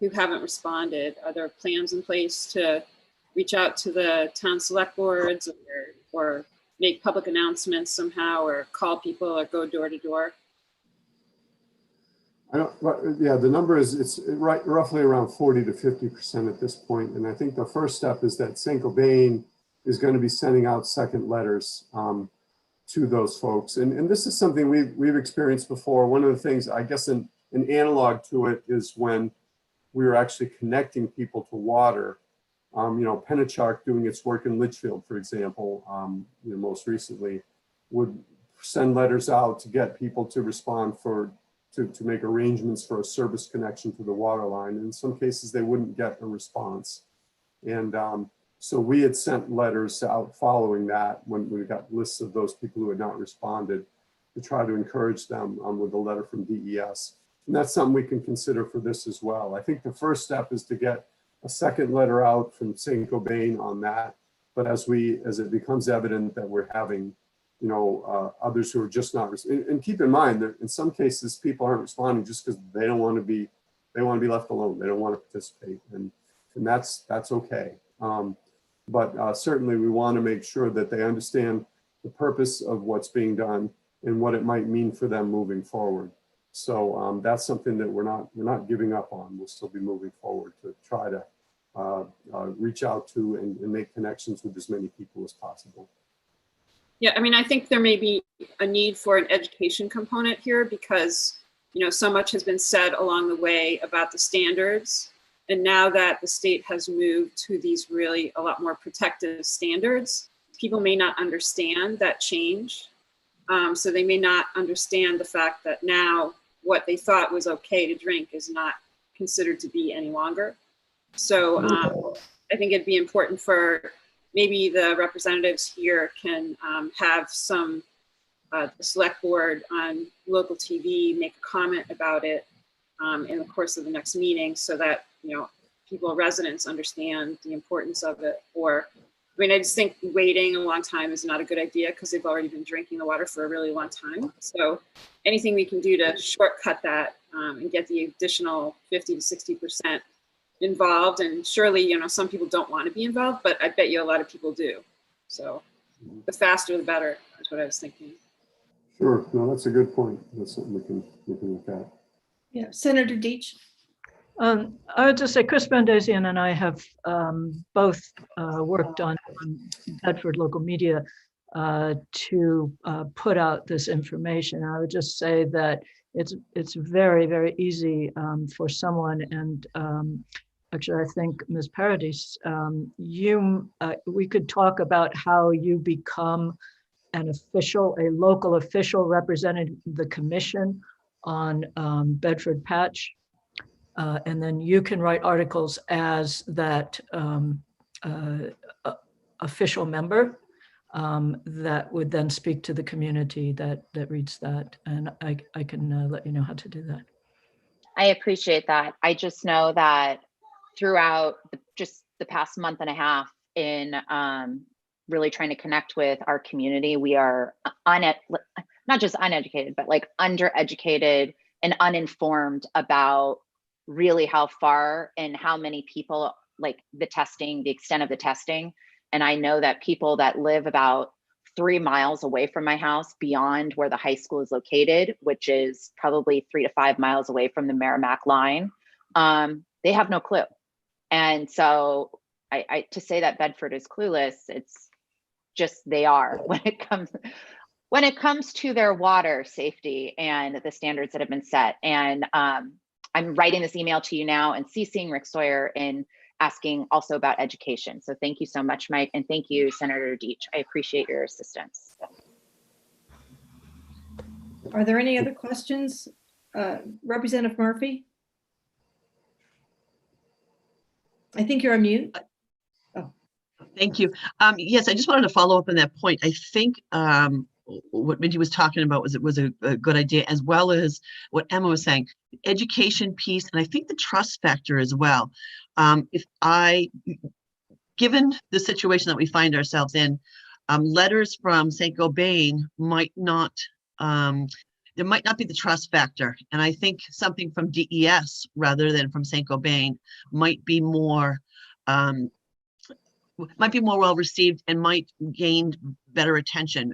who haven't responded? Are there plans in place to reach out to the town select boards or make public announcements somehow, or call people or go door to door? Yeah, the number is, it's roughly around 40 to 50% at this point. And I think the first step is that St. Cobain is going to be sending out second letters to those folks. And this is something we've experienced before. One of the things, I guess an analog to it is when we were actually connecting people to water. You know, Penachuk doing its work in Litchfield, for example, you know, most recently, would send letters out to get people to respond to make arrangements for a service connection to the water line. In some cases, they wouldn't get a response. And so we had sent letters out following that when we got lists of those people who had not responded to try to encourage them with a letter from DES. And that's something we can consider for this as well. I think the first step is to get a second letter out from St. Cobain on that. But as it becomes evident that we're having, you know, others who are just not, and keep in mind that in some cases people aren't responding just because they want to be left alone. They don't want to participate, and that's okay. But certainly we want to make sure that they understand the purpose of what's being done and what it might mean for them moving forward. So that's something that we're not giving up on. We'll still be moving forward to try to reach out to and make connections with as many people as possible. Yeah, I mean, I think there may be a need for an education component here because, you know, so much has been said along the way about the standards. And now that the state has moved to these really a lot more protective standards, people may not understand that change. So they may not understand the fact that now what they thought was okay to drink is not considered to be any longer. So I think it'd be important for maybe the representatives here can have some the select board on local TV make a comment about it in the course of the next meeting so that, you know, people, residents understand the importance of it. Or, I mean, I just think waiting a long time is not a good idea because they've already been drinking the water for a really long time. So anything we can do to shortcut that and get the additional 50 to 60% involved, and surely, you know, some people don't want to be involved, but I bet you a lot of people do. So the faster the better is what I was thinking. Sure, no, that's a good point. That's something we can look at. Yeah, Senator Deitch. I would just say Chris Bandazian and I have both worked on Bedford local media to put out this information. I would just say that it's very, very easy for someone, and actually I think Ms. Paradis, we could talk about how you become a local official representing the commission on Bedford Patch. And then you can write articles as that official member that would then speak to the community that reads that. And I can let you know how to do that. I appreciate that. I just know that throughout just the past month and a half in really trying to connect with our community, we are not just uneducated, but like undereducated and uninformed about really how far and how many people, like the extent of the testing. And I know that people that live about 3 miles away from my house beyond where the high school is located, which is probably 3 to 5 miles away from the Merrimack line, they have no clue. And so to say that Bedford is clueless, it's just, they are when it comes to their water safety and the standards that have been set. And I'm writing this email to you now and CCing Rick Sawyer and asking also about education. So thank you so much, Mike. And thank you, Senator Deitch. I appreciate your assistance. Are there any other questions? Representative Murphy? I think you're on mute. Oh. Thank you. Yes, I just wanted to follow up on that point. I think what Mindy was talking about was a good idea, as well as what Emma was saying, education piece, and I think the trust factor as well. Given the situation that we find ourselves in, letters from St. Gobain might not, there might not be the trust factor. And I think something from DES rather than from St. Gobain might be more well received and might gain better attention,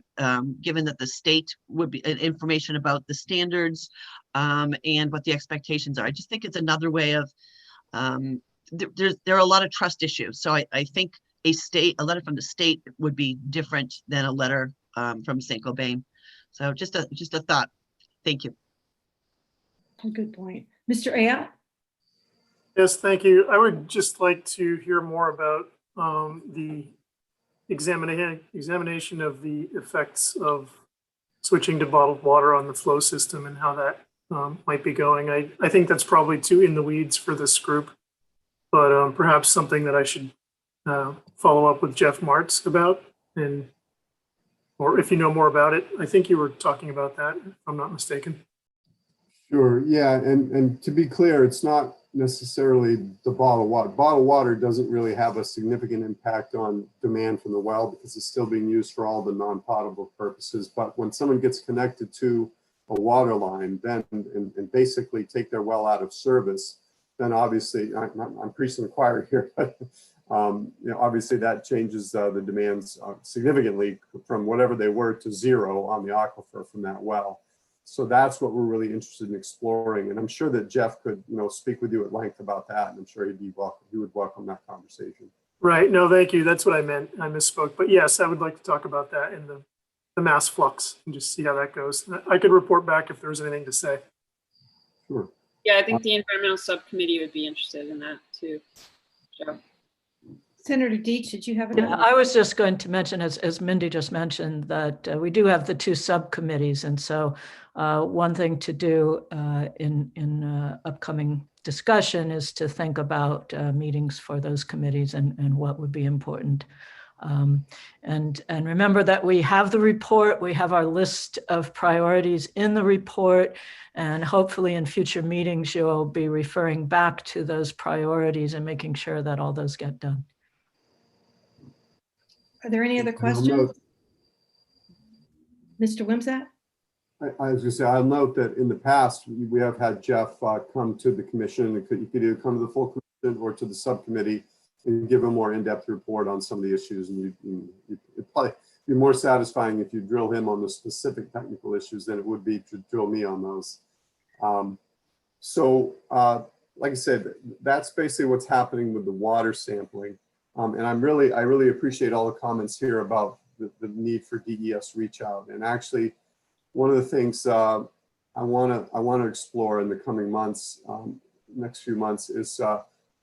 given that the state would be information about the standards and what the expectations are. I just think it's another way of, there are a lot of trust issues. So I think a letter from the state would be different than a letter from St. Gobain. So just a thought. Thank you. A good point. Mr. Ayotte? Yes, thank you. I would just like to hear more about the examination of the effects of switching to bottled water on the flow system and how that might be going. I think that's probably too in the weeds for this group, but perhaps something that I should follow up with Jeff Martz about, or if you know more about it. I think you were talking about that, if I'm not mistaken. Sure, yeah, and to be clear, it's not necessarily the bottled water. Bottled water doesn't really have a significant impact on demand from the well because it's still being used for all the non-potable purposes. But when someone gets connected to a water line, then and basically take their well out of service, then obviously, I'm preaching the choir here, but obviously that changes the demands significantly from whatever they were to zero on the aquifer from that well. So that's what we're really interested in exploring. And I'm sure that Jeff could, speak with you at length about that. And I'm sure he would welcome that conversation. Right. No, thank you. That's what I meant. I misspoke. But yes, I would like to talk about that in the mass flux and just see how that goes. I could report back if there was anything to say. Sure. Yeah, I think the environmental subcommittee would be interested in that too. Joe. Senator Deitch, did you have a? Yeah, I was just going to mention, as Mindy just mentioned, that we do have the two subcommittees. And so one thing to do in upcoming discussion is to think about meetings for those committees and what would be important. And remember that we have the report, we have our list of priorities in the report, and hopefully in future meetings, you'll be referring back to those priorities and making sure that all those get done. Are there any other questions? Mr. Wimsatt? I was going to say, I'll note that in the past, we have had Jeff come to the commission. You could either come to the full commission or to the subcommittee and give a more in-depth report on some of the issues. And it'd probably be more satisfying if you drill him on the specific technical issues than it would be to drill me on those. Like I said, that's basically what's happening with the water sampling. And I really appreciate all the comments here about the need for DES reach out. And actually, one of the things I want to explore in the coming months, next few months, is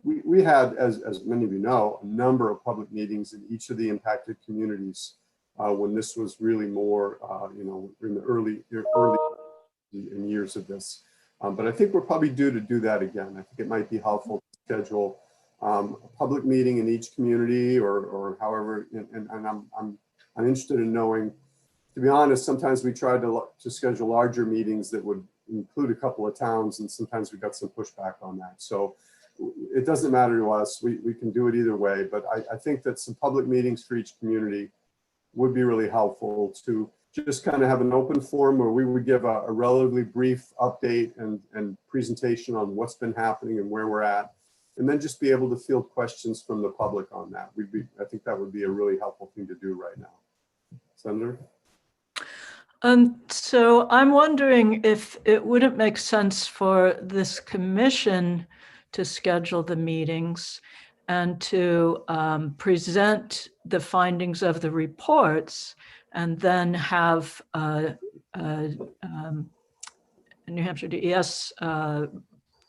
we had, as many of you know, a number of public meetings in each of the impacted communities when this was really more, in the early years of this. But I think we're probably due to do that again. I think it might be helpful to schedule a public meeting in each community or however, and I'm interested in knowing. To be honest, sometimes we tried to schedule larger meetings that would include a couple of towns, and sometimes we got some pushback on that. So it doesn't matter to us. We can do it either way. But I think that some public meetings for each community would be really helpful to just kind of have an open forum where we would give a relatively brief update and presentation on what's been happening and where we're at, and then just be able to field questions from the public on that. I think that would be a really helpful thing to do right now. Senator? So I'm wondering if it wouldn't make sense for this commission to schedule the meetings and to present the findings of the reports and then have New Hampshire DES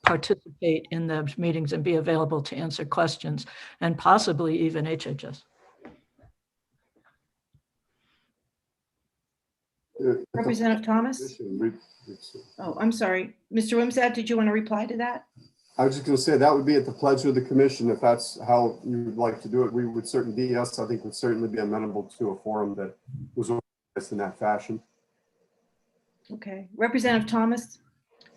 participate in the meetings and be available to answer questions, and possibly even HHS. Representative Thomas? Oh, I'm sorry. Mr. Wimsatt, did you want to reply to that? I was just going to say that would be at the pleasure of the commission. If that's how you would like to do it, we would certainly, DES, I think, would certainly be amenable to a forum that was organized in that fashion. Okay. Representative Thomas?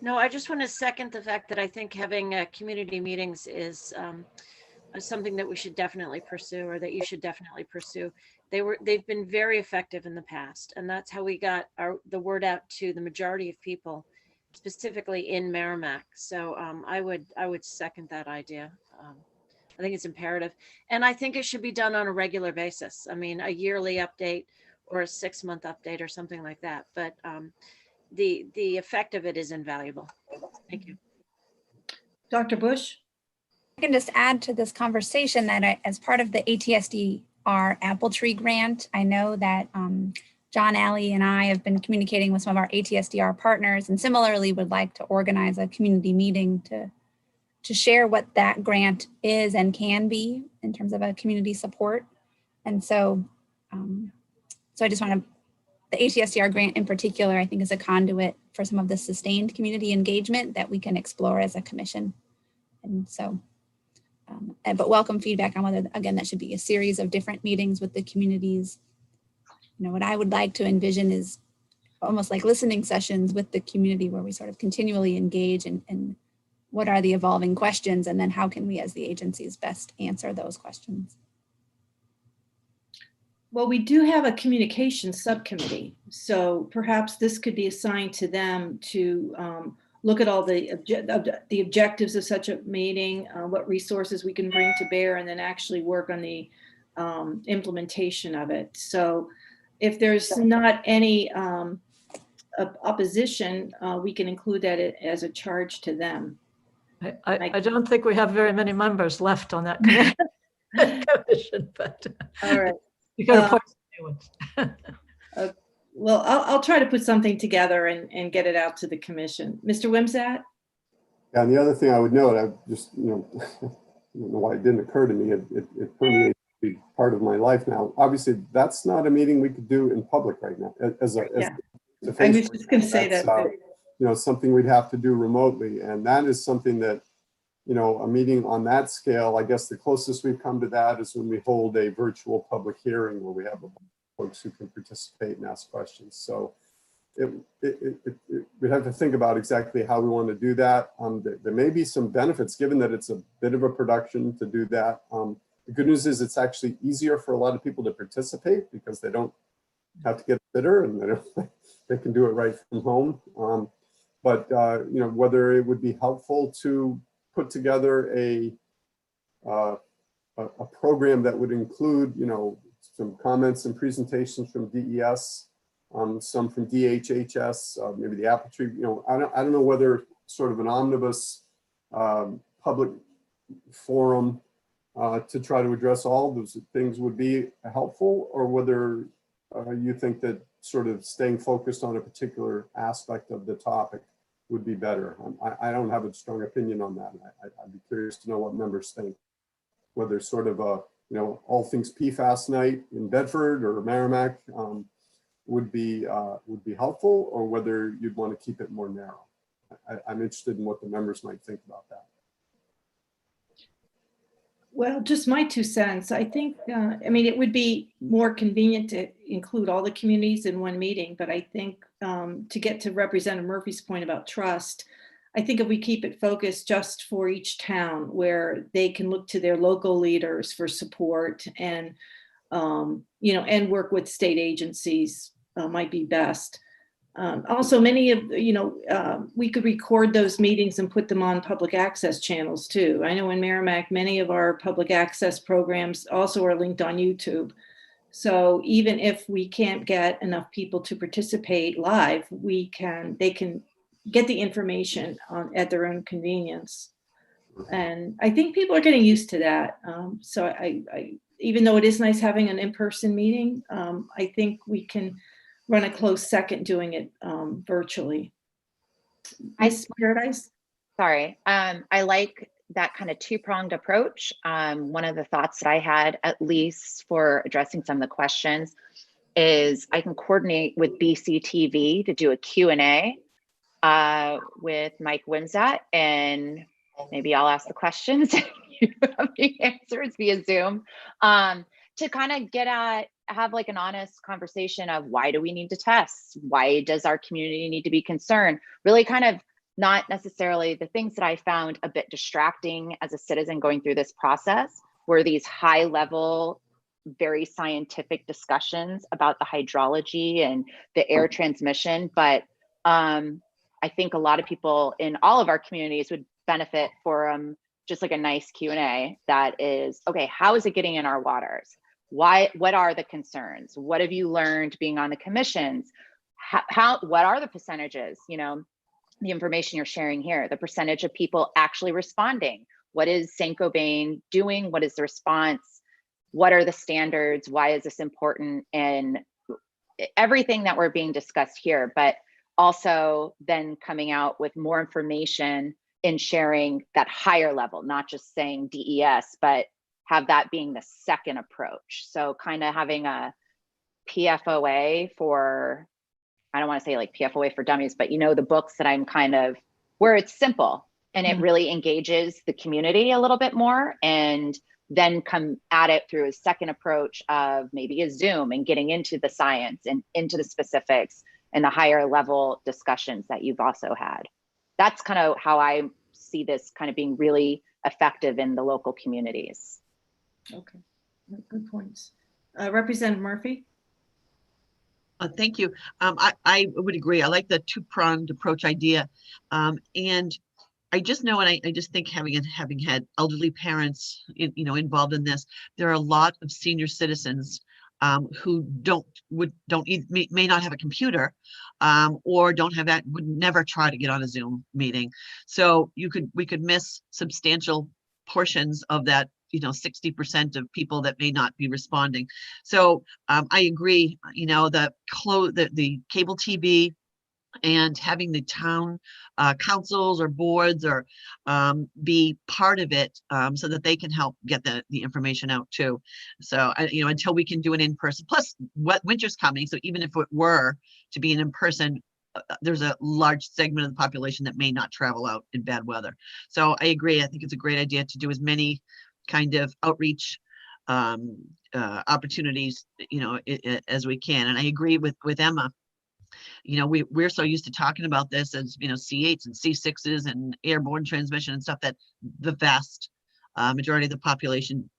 No, I just want to second the fact that I think having community meetings is something that we should definitely pursue, or that you should definitely pursue. They've been very effective in the past, and that's how we got the word out to the majority of people, specifically in Merrimack. So I would second that idea. I think it's imperative, and I think it should be done on a regular basis. I mean, a yearly update or a 6-month update or something like that. But the effect of it is invaluable. Thank you. Dr. Bush? I can just add to this conversation that as part of the ATSDR Apple Tree Grant, I know that John Alley and I have been communicating with some of our ATSDR partners, and similarly would like to organize a community meeting to share what that grant is and can be in terms of a community support. And so, I just want to, the ATSDR grant in particular, I think is a conduit for some of the sustained community engagement that we can explore as a commission. And so, but welcome feedback on whether, again, that should be a series of different meetings with the communities. You know, what I would like to envision is almost like listening sessions with the community where we sort of continually engage in what are the evolving questions, and then how can we as the agencies best answer those questions. Well, we do have a communications subcommittee, so perhaps this could be assigned to them to look at all the objectives of such a meeting, what resources we can bring to bear, and then actually work on the implementation of it. So if there's not any opposition, we can include that as a charge to them. I don't think we have very many members left on that commission, but all right. You got to appoint some new ones. Well, I'll try to put something together and get it out to the commission. Mr. Wimsatt? Yeah, and the other thing I would note, I just, I don't know why it didn't occur to me, it permeates to be part of my life now. Obviously, that's not a meeting we could do in public right now. I was just going to say that. Something we'd have to do remotely. And that is something that, a meeting on that scale, I guess the closest we've come to that is when we hold a virtual public hearing where we have folks who can participate and ask questions. So we'd have to think about exactly how we want to do that. There may be some benefits given that it's a bit of a production to do that. The good news is it's actually easier for a lot of people to participate because they don't have to get a sitter and they can do it right from home. But whether it would be helpful to put together a program that would include, some comments and presentations from DES, some from DHHS, maybe the Apple Tree. I don't know whether sort of an omnibus public forum to try to address all those things would be helpful, or whether you think that sort of staying focused on a particular aspect of the topic would be better. I don't have a strong opinion on that. I'd be curious to know what members think, whether sort of a, all things PFAS night in Bedford or Merrimack would be helpful, or whether you'd want to keep it more narrow. I'm interested in what the members might think about that. Well, just my 2 cents. I think, it would be more convenient to include all the communities in one meeting, but I think to get to Representative Murphy's point about trust, I think if we keep it focused just for each town where they can look to their local leaders for support and, and work with state agencies might be best. Also, many of, we could record those meetings and put them on public access channels too. I know in Merrimack, many of our public access programs also are linked on YouTube. So even if we can't get enough people to participate live, they can get the information at their own convenience. And I think people are getting used to that. So I even though it is nice having an in-person meeting, I think we can run a close second doing it virtually. Paradise? Sorry, I like that kind of two-pronged approach. One of the thoughts that I had, at least for addressing some of the questions, is I can coordinate with BCTV to do a Q&A with Mike Wimsatt, and maybe I'll ask the questions and you have the answers via Zoom, to kind of have like an honest conversation of why do we need to test? Why does our community need to be concerned? Really kind of not necessarily the things that I found a bit distracting as a citizen going through this process were these high level, very scientific discussions about the hydrology and the air transmission. But I think a lot of people in all of our communities would benefit from just like a nice Q&A that is, okay, how is it getting in our waters? What are the concerns? What have you learned being on the commissions? what are the percentages, you know, the information you're sharing here, the percentage of people actually responding. What is Saint-Gobain doing? What is the response? What are the standards? Why is this important? And everything that we're being discussed here, but also then coming out with more information and sharing that higher level, not just saying DES, but have that being the second approach. So kind of having a PFOA for, I don't want to say like PFOA for dummies, but you know, the books that I'm kind of, where it's simple and it really engages the community a little bit more, and then come at it through a second approach of maybe a Zoom and getting into the science and into the specifics and the higher level discussions that you've also had. That's kind of how I see this kind of being really effective in the local communities. Okay, good points. Representative Murphy? Thank you. I would agree. I like the two-pronged approach idea. And I just know, and I just think having had elderly parents, you know, involved in this, there are a lot of senior citizens who may not have a computer, or would never try to get on a Zoom meeting. So we could miss substantial portions of that, you know, 60% of people that may not be responding. So I agree, you know, the cable TV and having the town councils or boards or be part of it, so that they can help get the information out too. So you know, until we can do it in person, plus winter's coming, so even if it were to be an in-person, there's a large segment of the population that may not travel out in bad weather. So I agree. I think it's a great idea to do as many kind of outreach opportunities, you know, as we can. And I agree with Emma. You know, we're so used to talking about this as, you know, C8s and C6s and airborne transmission and stuff, that the vast majority of the population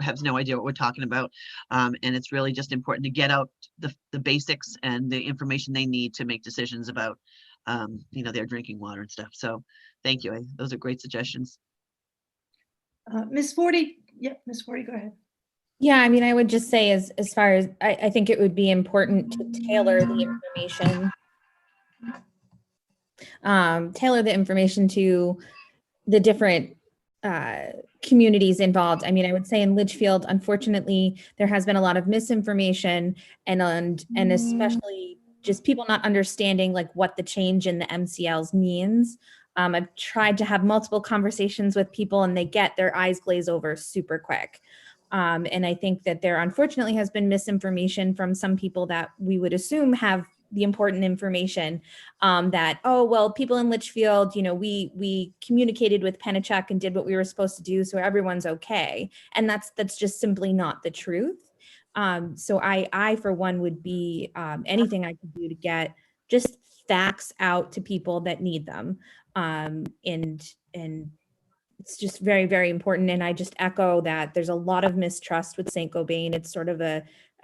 has no idea what we're talking about. And it's really just important to get out the basics and the information they need to make decisions about, you know, their drinking water and stuff. So thank you. Those are great suggestions. Ms. Forty, Ms. Forty, go ahead. Yeah, I mean, I would just say as far as, I think it would be important to tailor the information to the different communities involved. I mean, I would say in Litchfield, unfortunately, there has been a lot of misinformation and especially just people not understanding like what the change in the MCLs means. I've tried to have multiple conversations with people and they get their eyes glaze over super quick. And I think that there unfortunately has been misinformation from some people that we would assume have the important information, that, oh, well, people in Litchfield, you know, we communicated with Pennachuck and did what we were supposed to do, so everyone's okay. And that's just simply not the truth. So I for one would be anything I could do to get just facts out to people that need them. And it's just very, very important. And I just echo that there's a lot of mistrust with Saint-Gobain. It's sort of a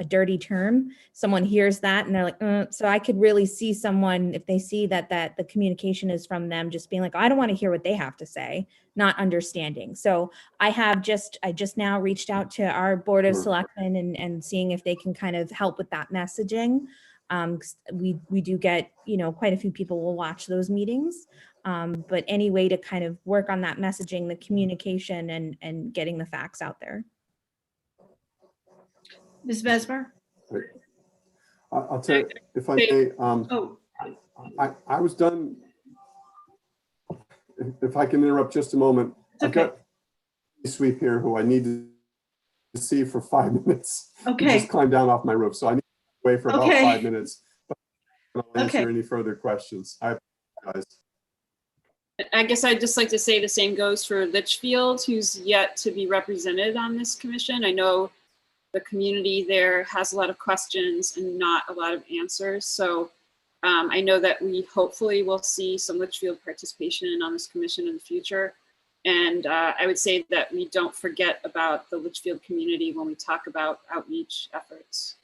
dirty term. Someone hears that and they're like, so I could really see someone, if they see that the communication is from them, just being like, I don't want to hear what they have to say, not understanding. So I just now reached out to our Board of Selectmen and seeing if they can kind of help with that messaging. We do get, you know, quite a few people will watch those meetings. But any way to kind of work on that messaging, the communication and getting the facts out there. Ms. Mesmer? I'll tell you, if I may, I was done. If I can interrupt just a moment. I've got a sweep here who I need to see for 5 minutes. Okay. He just climbed down off my roof. So I need to wait for about 5 minutes. But I'll answer any further questions. I apologize. I guess I'd just like to say the same goes for Litchfield, who's yet to be represented on this commission. I know the community there has a lot of questions and not a lot of answers. So I know that we hopefully will see some Litchfield participation on this commission in the future. And I would say that we don't forget about the Litchfield community when we talk about outreach efforts.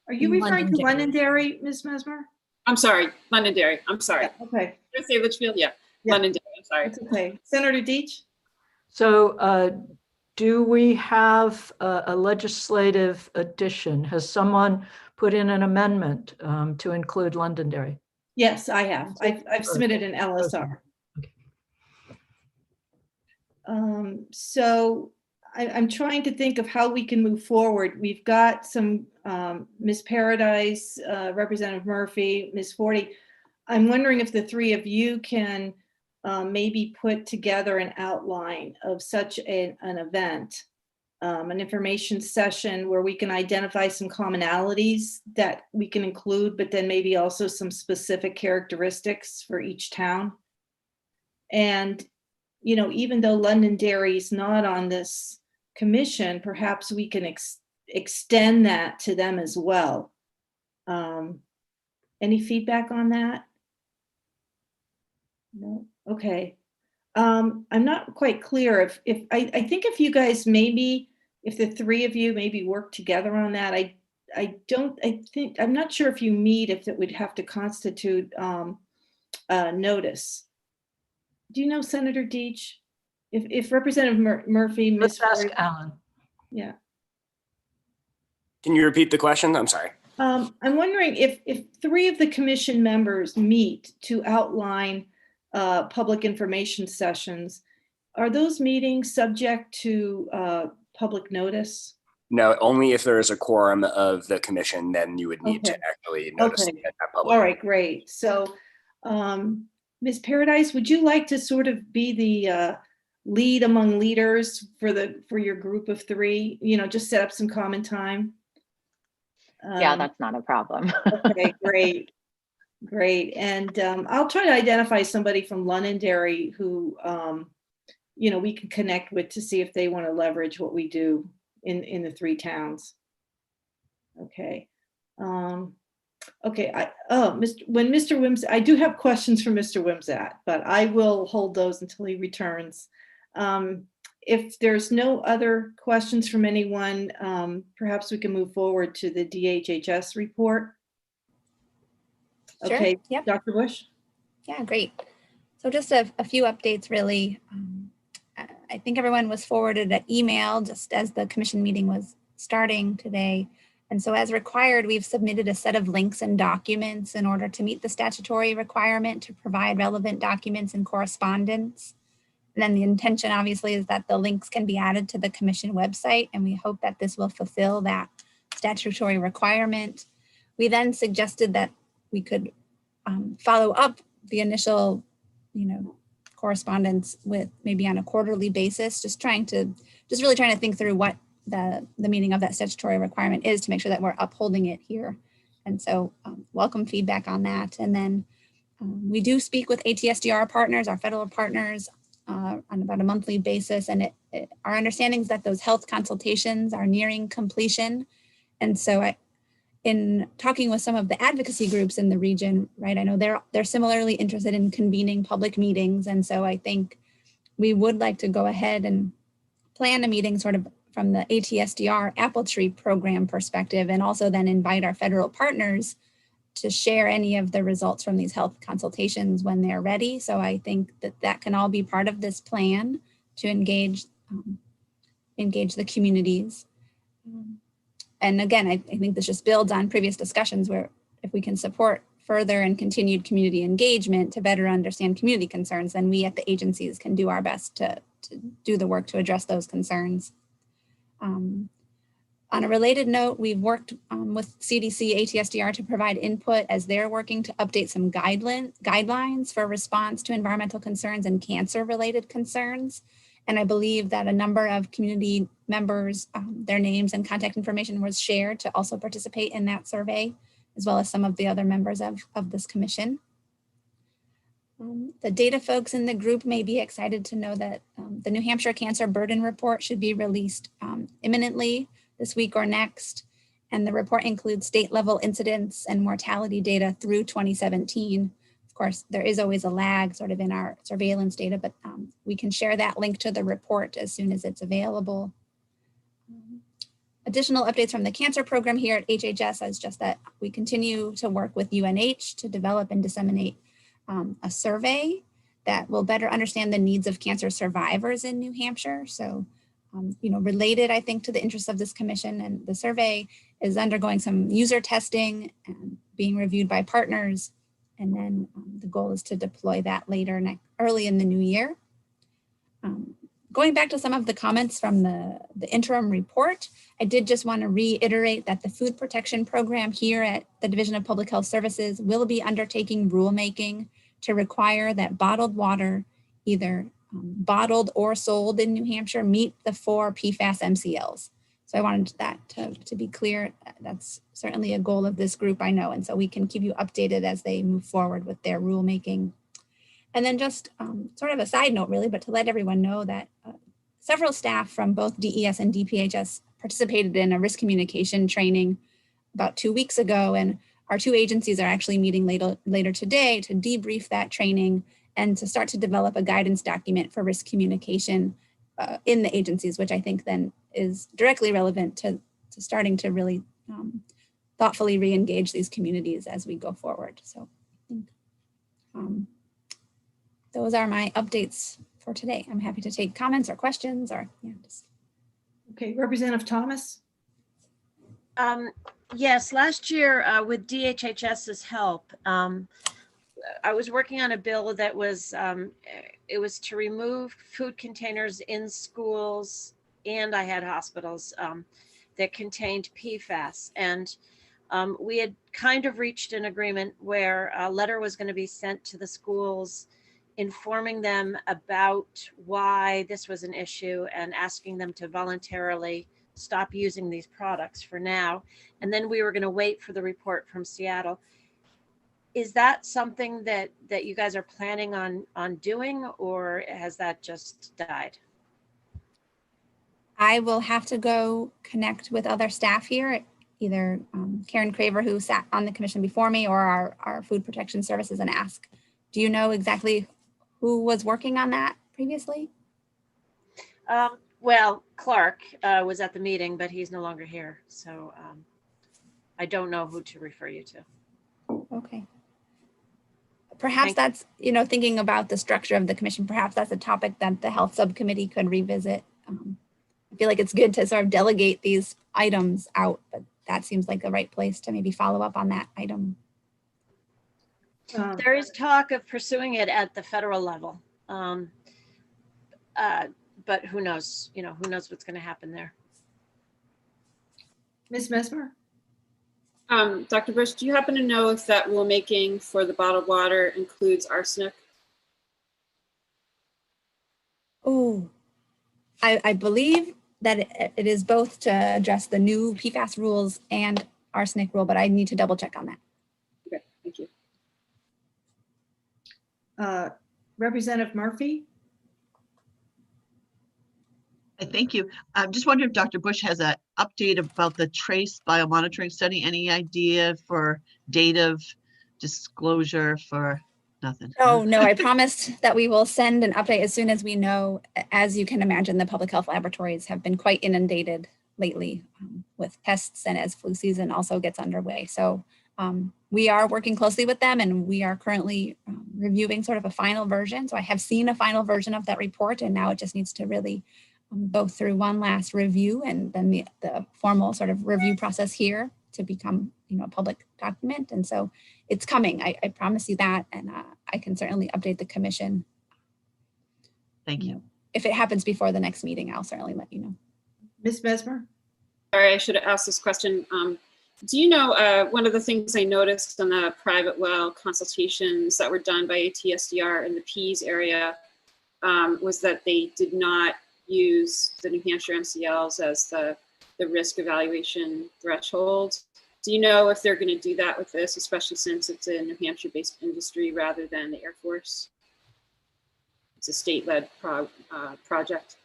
Are you referring to Londonderry, Ms. Mesmer? I'm sorry, Londonderry. I'm sorry. Yeah, okay. Did I say Litchfield? Yeah. Londonderry, I'm sorry. That's okay. Senator Deitch? So do we have a legislative addition? Has someone put in an amendment to include Londonderry? Yes, I have. I've submitted an LSR. So I'm trying to think of how we can move forward. We've got some Ms. Paradise, Representative Murphy, Ms. Forty. I'm wondering if the three of you can maybe put together an outline of such an event, an information session where we can identify some commonalities that we can include, but then maybe also some specific characteristics for each town. And, you know, even though Londonderry is not on this commission, perhaps we can extend that to them as well. Any feedback on that? No. Okay. I'm not quite clear if I think if you guys maybe, if the three of you maybe work together on that, I'm not sure if you meet, if it would have to constitute notice. Do you know, Senator Deitch? If Representative Murphy, Let's Ms. ask Ford- Alan. Yeah. Can you repeat the question? I'm sorry. I'm wondering if three of the commission members meet to outline public information sessions, are those meetings subject to public notice? No, only if there is a quorum of the commission, then you would need to actually notice Okay. that public. All right, great. So, Ms. Paradise, would you like to sort of be the lead among leaders for your group of three? You know, just set up some common time. Yeah, that's not a problem. Okay, great. Great. And I'll try to identify somebody from Londonderry who, you know, we can connect with to see if they want to leverage what we do in the three towns. Okay. Okay. When Mr. Wims, I do have questions for Mr. Wimsatt, but I will hold those until he returns. If there's no other questions from anyone, perhaps we can move forward to the DHHS report. Sure. Okay, Yep. Dr. Bush? Yeah, great. So just a few updates, really. I think everyone was forwarded an email just as the commission meeting was starting today. And so as required, we've submitted a set of links and documents in order to meet the statutory requirement to provide relevant documents and correspondence. And then the intention obviously is that the links can be added to the commission website, and we hope that this will fulfill that statutory requirement. We then suggested that we could follow up the initial, correspondence with maybe on a quarterly basis, just really trying to think through what the meaning of that statutory requirement is to make sure that we're upholding it here. And so welcome feedback on that. And then we do speak with ATSDR partners, our federal partners, on about a monthly basis. And our understanding is that those health consultations are nearing completion. And so in talking with some of the advocacy groups in the region, right, I know they're similarly interested in convening public meetings. And so I think we would like to go ahead and plan a meeting sort of from the ATSDR Apple Tree program perspective, and also then invite our federal partners to share any of the results from these health consultations when they're ready. So I think that can all be part of this plan to engage the communities. And again, I think this just builds on previous discussions where if we can support further and continued community engagement to better understand community concerns, then we at the agencies can do our best to do the work to address those concerns. On a related note, we've worked with CDC, ATSDR to provide input as they're working to update some guidelines for response to environmental concerns and cancer-related concerns. And I believe that a number of community members, their names and contact information was shared to also participate in that survey, as well as some of the other members of this commission. The data folks in the group may be excited to know that the New Hampshire Cancer Burden Report should be released imminently this week or next. And the report includes state level incidence and mortality data through 2017. Of course, there is always a lag sort of in our surveillance data, but we can share that link to the report as soon as it's available. Additional updates from the cancer program here at HHS is just that we continue to work with UNH to develop and disseminate a survey that will better understand the needs of cancer survivors in New Hampshire. So related, I think, to the interests of this commission. And the survey is undergoing some user testing and being reviewed by partners. And then the goal is to deploy that later, early in the new year. Going back to some of the comments from the interim report, I did just want to reiterate that the food protection program here at the Division of Public Health Services will be undertaking rulemaking to require that bottled water, either bottled or sold in New Hampshire, meet the 4 PFAS MCLs. So I wanted that to be clear. That's certainly a goal of this group, I know. And so we can keep you updated as they move forward with their rulemaking. And then just sort of a side note, really, but to let everyone know that several staff from both DES and DPHS participated in a risk communication training about 2 weeks ago. And our 2 agencies are actually meeting later today to debrief that training and to start to develop a guidance document for risk communication in the agencies, which I think then is directly relevant to starting to really thoughtfully re-engage these communities as we go forward. So I think those are my updates for today. I'm happy to take comments or questions or just. Okay, Representative Thomas. Yes, last year with DHHS's help, I was working on a bill that was, it was to remove food containers in schools, and I had hospitals that contained PFAS. And we had kind of reached an agreement where a letter was going to be sent to the schools informing them about why this was an issue and asking them to voluntarily stop using these products for now. And then we were going to wait for the report from Seattle. Is that something that you guys are planning on doing, or has that just died? I will have to go connect with other staff here, either Karen Craver, who sat on the commission before me, or our food protection services, and ask, do you know exactly who was working on that previously? Well, Clark was at the meeting, but he's no longer here. So I don't know who to refer you to. Okay. Perhaps that's, thinking about the structure of the commission, perhaps that's a topic that the health subcommittee could revisit. I feel like it's good to sort of delegate these items out, but that seems like the right place to maybe follow up on that item. There is talk of pursuing it at the federal level. But who knows, who knows what's going to happen there. Ms. Mesmer? Dr. Bush, do you happen to know if that rulemaking for the bottled water includes arsenic? Oh, I believe that it is both to address the new PFAS rules and arsenic rule, but I need to double check on that. Okay, thank you. Representative Murphy? Thank you. I'm just wondering if Dr. Bush has an update about the TRACE biomonitoring study. Any idea for date of disclosure for nothing? Oh, no, I promised that we will send an update as soon as we know. As you can imagine, the public health laboratories have been quite inundated lately with pests, and as flu season also gets underway. So we are working closely with them, and we are currently reviewing sort of a final version. So I have seen a final version of that report, and now it just needs to really go through one last review, and then the formal sort of review process here to become, a public document. And so it's coming. I promise you that, and I can certainly update the commission. Thank you. If it happens before the next meeting, I'll certainly let you know. Ms. Mesmer? Sorry, I should have asked this question. Do you know, one of the things I noticed on the private well consultations that were done by ATSDR in the Pease area was that they did not use the New Hampshire MCLs as the risk evaluation threshold. Do you know if they're going to do that with this, especially since it's a New Hampshire-based industry rather than the Air Force? It's a state-led project.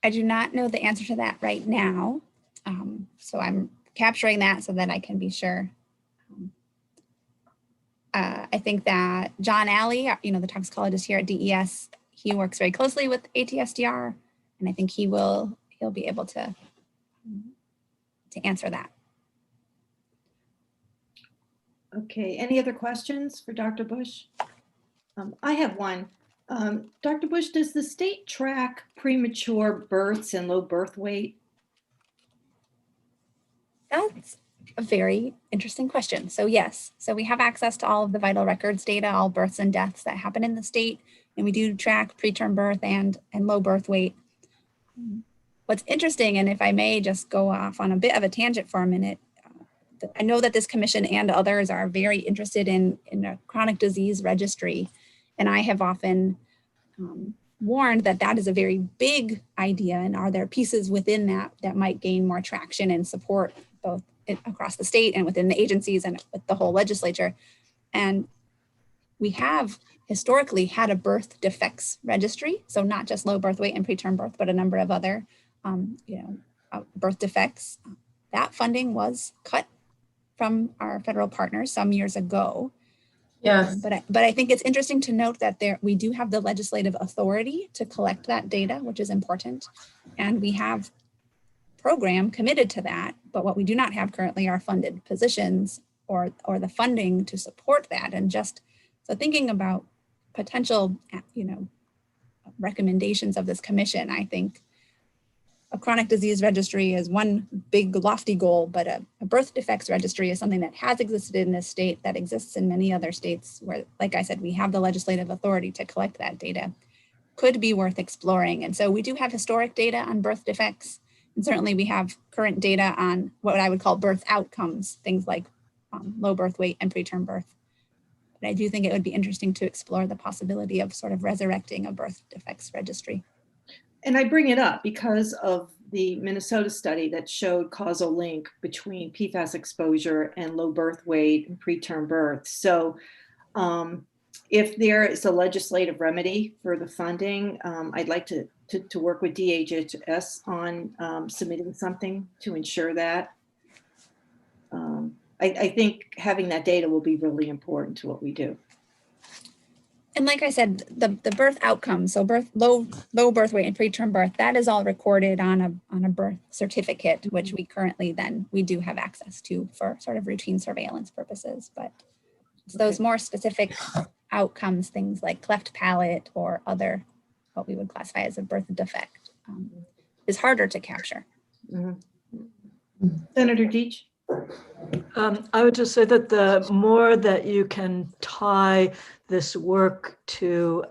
I do not know the answer to that right now. So I'm capturing that so that I can be sure. I think that John Alley, the toxicologist here at DES, he works very closely with ATSDR, and I think he'll be able to answer that. Okay, any other questions for Dr. Bush? I have one. Dr. Bush, does the state track premature births and low birth weight? That's a very interesting question. So yes, so we have access to all of the vital records data, all births and deaths that happen in the state, and we do track preterm birth and low birth weight. What's interesting, and if I may just go off on a bit of a tangent for a minute, I know that this commission and others are very interested in a chronic disease registry, and I have often warned that that is a very big idea, and are there pieces within that that might gain more traction and support both across the state and within the agencies and with the whole legislature. And we have historically had a birth defects registry, so not just low birth weight and preterm birth, but a number of other birth defects. That funding was cut from our federal partners some years ago. Yes. But I think it's interesting to note that we do have the legislative authority to collect that data, which is important. And we have program committed to that. But what we do not have currently are funded positions or the funding to support that. And just so thinking about potential, recommendations of this commission, I think a chronic disease registry is one big lofty goal, but a birth defects registry is something that has existed in this state, that exists in many other states where, like I said, we have the legislative authority to collect that data, could be worth exploring. And so we do have historic data on birth defects. And certainly we have current data on what I would call birth outcomes, things like low birth weight and preterm birth. But I do think it would be interesting to explore the possibility of sort of resurrecting a birth defects registry. And I bring it up because of the Minnesota study that showed causal link between PFAS exposure and low birth weight and preterm birth. So if there is a legislative remedy for the funding, I'd like to work with DHHS on submitting something to ensure that. I think having that data will be really important to what we do. And like I said, the birth outcomes, so low birth weight and preterm birth, that is all recorded on a birth certificate, which we currently we do have access to for sort of routine surveillance purposes. But it's those more specific outcomes, things like cleft palate or other, what we would classify as a birth defect, is harder to capture. Mm-hmm. Senator Deitch? I would just say that the more that you can tie this work to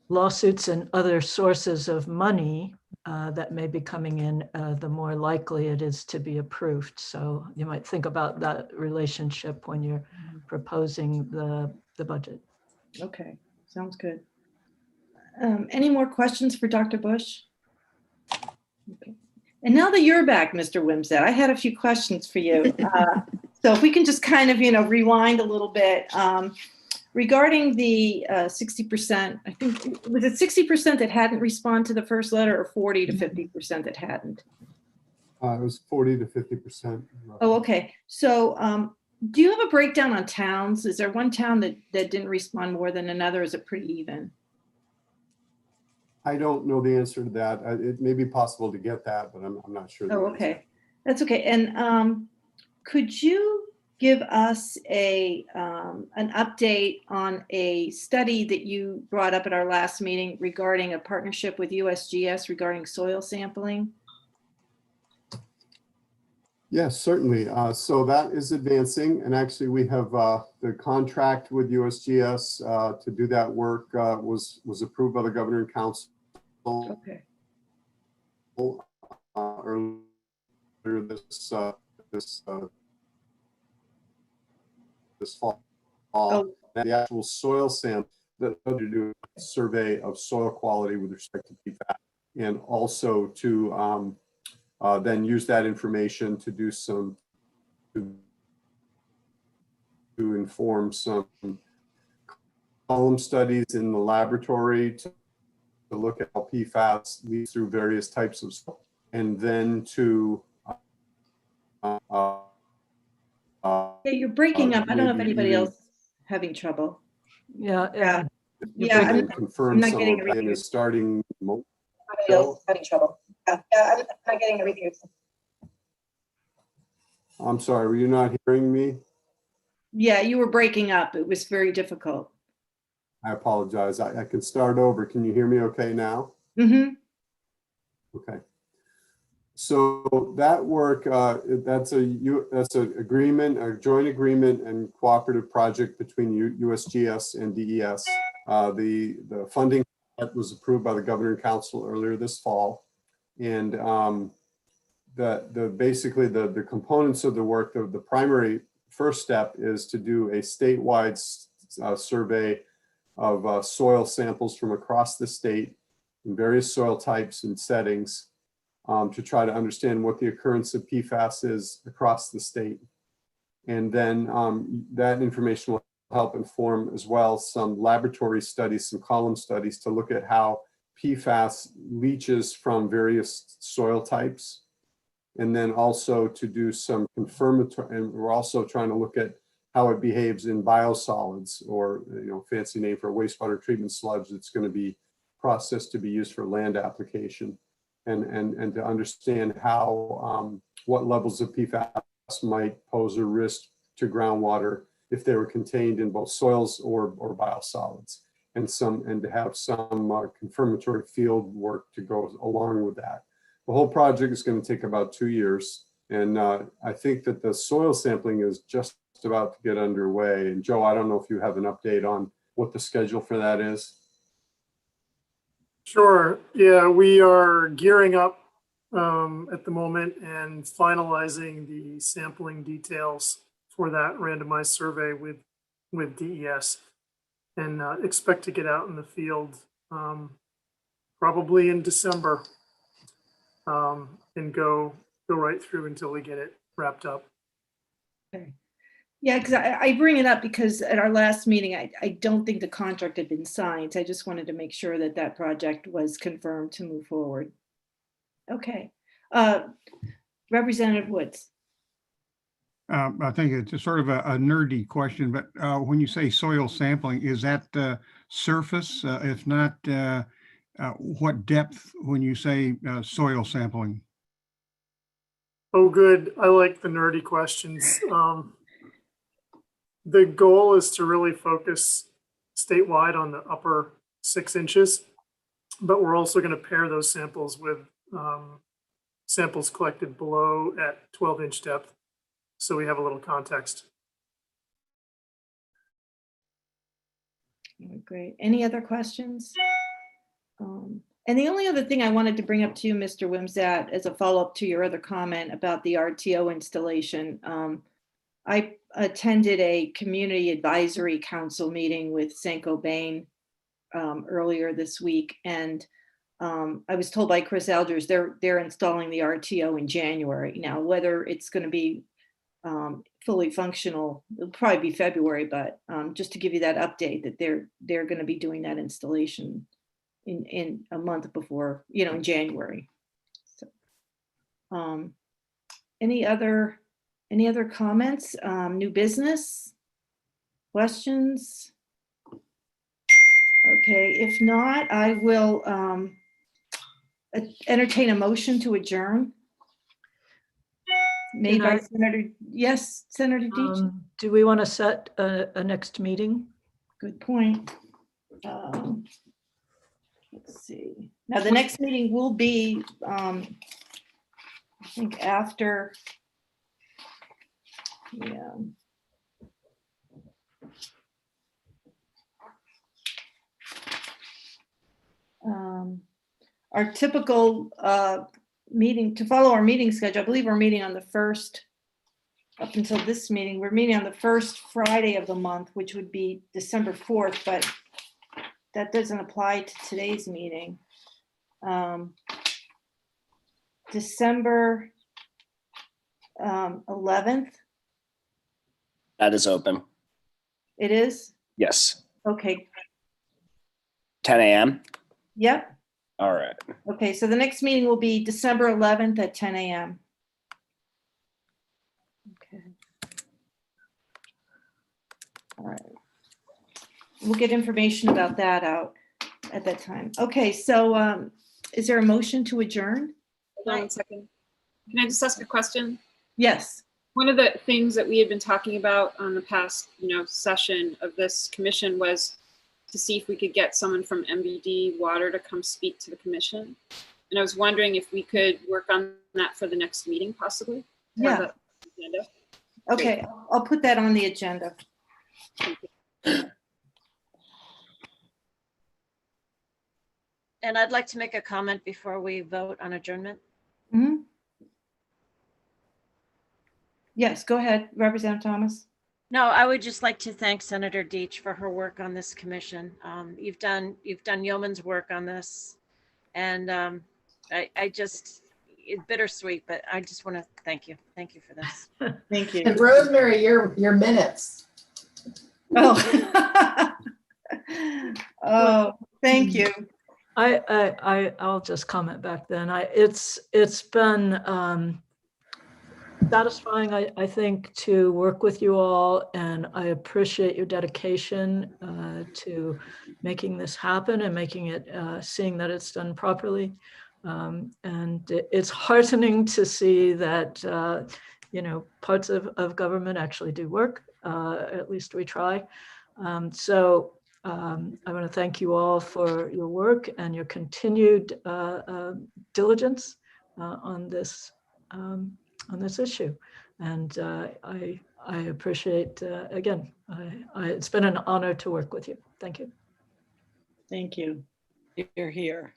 lawsuits and other sources of money that may be coming in, the more likely it is to be approved. So you might think about that relationship when you're proposing the budget. Okay, sounds good. Any more questions for Dr. Bush? Okay. And now that you're back, Mr. Wimsatt, I had a few questions for you. So if we can just kind of, rewind a little bit regarding the 60%, I think, was it 60% that hadn't responded to the first letter or 40 to 50% that hadn't? It was 40 to 50%. Oh, okay. So do you have a breakdown on towns? Is there one town that didn't respond more than another? Is it pretty even? I don't know the answer to that. It may be possible to get that, but I'm not sure. Oh, okay. That's okay. And could you give us an update on a study that you brought up at our last meeting regarding a partnership with USGS regarding soil sampling? Yes, certainly. So that is advancing, and actually we have the contract with USGS to do that work was approved by the Governor and Council. Okay. Earlier this fall. Oh. The actual soil sample that to do a survey of soil quality with respect to PFAS, and also to then use that information to do to inform some column studies in the laboratory to look at how PFAS leads through various types of soil, and then to yeah, you're breaking up. I don't know if anybody else is having trouble. Yeah. Yeah. Confirm some of that is starting. Having trouble. Yeah, I'm not getting the reviews. I'm sorry, were you not hearing me? Yeah, you were breaking up. It was very difficult. I apologize. I can start over. Can you hear me okay now? Mm-hmm. Okay. So that work, that's a agreement, a joint agreement and cooperative project between USGS and DES. The funding that was approved by the Governor and Council earlier this fall, and basically the components of the work. The primary first step is to do a statewide survey of soil samples from across the state in various soil types and settings, to try to understand what the occurrence of PFAS is across the state. And then that information will help inform as well some laboratory studies, some column studies to look at how PFAS leaches from various soil types. And then also to do some confirmatory, and we're also trying to look at how it behaves in biosolids, or fancy name for wastewater treatment sludge that's going to be processed to be used for land application. And to understand how what levels of PFAS might pose a risk to groundwater if they were contained in both soils or biosolids, and to have some confirmatory field work to go along with that. The whole project is going to take about 2 years, and I think that the soil sampling is just about to get underway. And Joe, I don't know if you have an update on what the schedule for that is. Sure. Yeah, we are gearing up at the moment and finalizing the sampling details for that randomized survey with DES, and expect to get out in the field probably in December, and go right through until we get it wrapped up. Okay. Yeah, because I bring it up because at our last meeting, I don't think the contract had been signed. I just wanted to make sure that that project was confirmed to move forward. Okay. Representative Woods. I think it's a sort of a nerdy question, but when you say soil sampling, is that surface? If not, what depth when you say soil sampling? Oh, good. I like the nerdy questions. The goal is to really focus statewide on the upper 6 inches, but we're also going to pair those samples with samples collected below at 12-inch depth, so we have a little context. Great. Any other questions? And the only other thing I wanted to bring up to you, Mr. Wimsatt, as a follow-up to your other comment about the RTO installation, I attended a community advisory council meeting with Saint-Gobain earlier this week, and I was told by Chris Elders they're installing the RTO in January. Now, whether it's going to be fully functional, it'll probably be February, but just to give you that update that they're going to be doing that installation in a month before, in January. So, any other comments? New business? Questions? Okay, if not, I will entertain a motion to adjourn. Made by Senator, yes, Senator Deitch. Do we want to set a next meeting? Good point. Let's see. Now, the next meeting will be, I think after, yeah. Our typical meeting, to follow our meeting schedule, I believe we're meeting on the first, up until this meeting, we're meeting on the first Friday of the month, which would be December 4th, but that doesn't apply to today's meeting. December 11th. That is open. It is? Yes. Okay. 10 a.m. Yep. All right. Okay, so the next meeting will be December 11th at 10 a.m. Okay. All right. We'll get information about that out at that time. Okay, so is there a motion to adjourn? Hold on 1 second. Can I just ask a question? Yes. One of the things that we had been talking about on the past, session of this commission was to see if we could get someone from MVD Water to come speak to the commission. And I was wondering if we could work on that for the next meeting, possibly. Yeah. Have that agenda. Okay, I'll put that on the agenda. And I'd like to make a comment before we vote on adjournment. Mhm. Yes, go ahead, Representative Thomas. No, I would just like to thank Senator Deitch for her work on this commission. You've done yeoman's work on this, and I just, it's bittersweet, but I just want to thank you. Thank you for this. Thank you. And Rosemary, your minutes. Oh, oh, thank you. I'll just comment back then. It's been satisfying, I think, to work with you all, and I appreciate your dedication to making this happen and making it, seeing that it's done properly. And it's heartening to see that, you know, parts of government actually do work. At least we try. So I want to thank you all for your work and your continued diligence on this issue. And I appreciate, again, it's been an honor to work with you. Thank you. Thank you. You're here.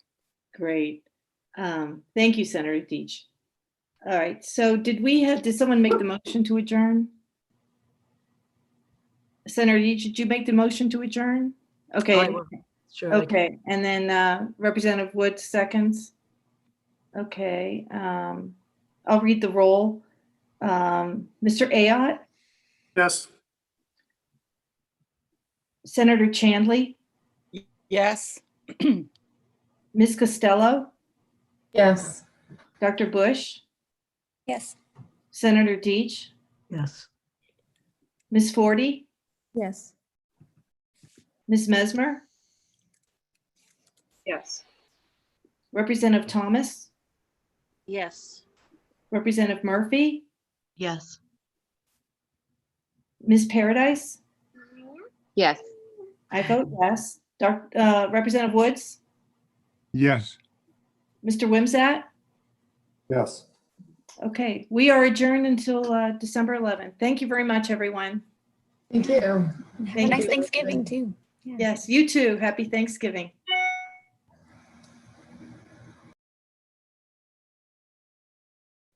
Great. Thank you, Senator Deitch. All right, so did someone make the motion to adjourn? Senator Deitch, did you make the motion to adjourn? Okay. Sure. Okay, and then Representative Wood seconds. Okay, I'll read the roll. Mr. Ayotte? Yes. Senator Chandley? Yes. Ms. Costello? Yes. Dr. Bush? Yes. Senator Deitch? Yes. Ms. Forty? Yes. Ms. Mesmer? Yes. Representative Thomas? Yes. Representative Murphy? Yes. Ms. Paradise? Yes. I vote yes. Representative Woods? Yes. Mr. Wimsatt? Yes. Okay, we are adjourned until December 11th. Thank you very much, everyone. Thank you. Have a Thank nice you. Thanksgiving too. Yeah. Yes, you too. Happy Thanksgiving.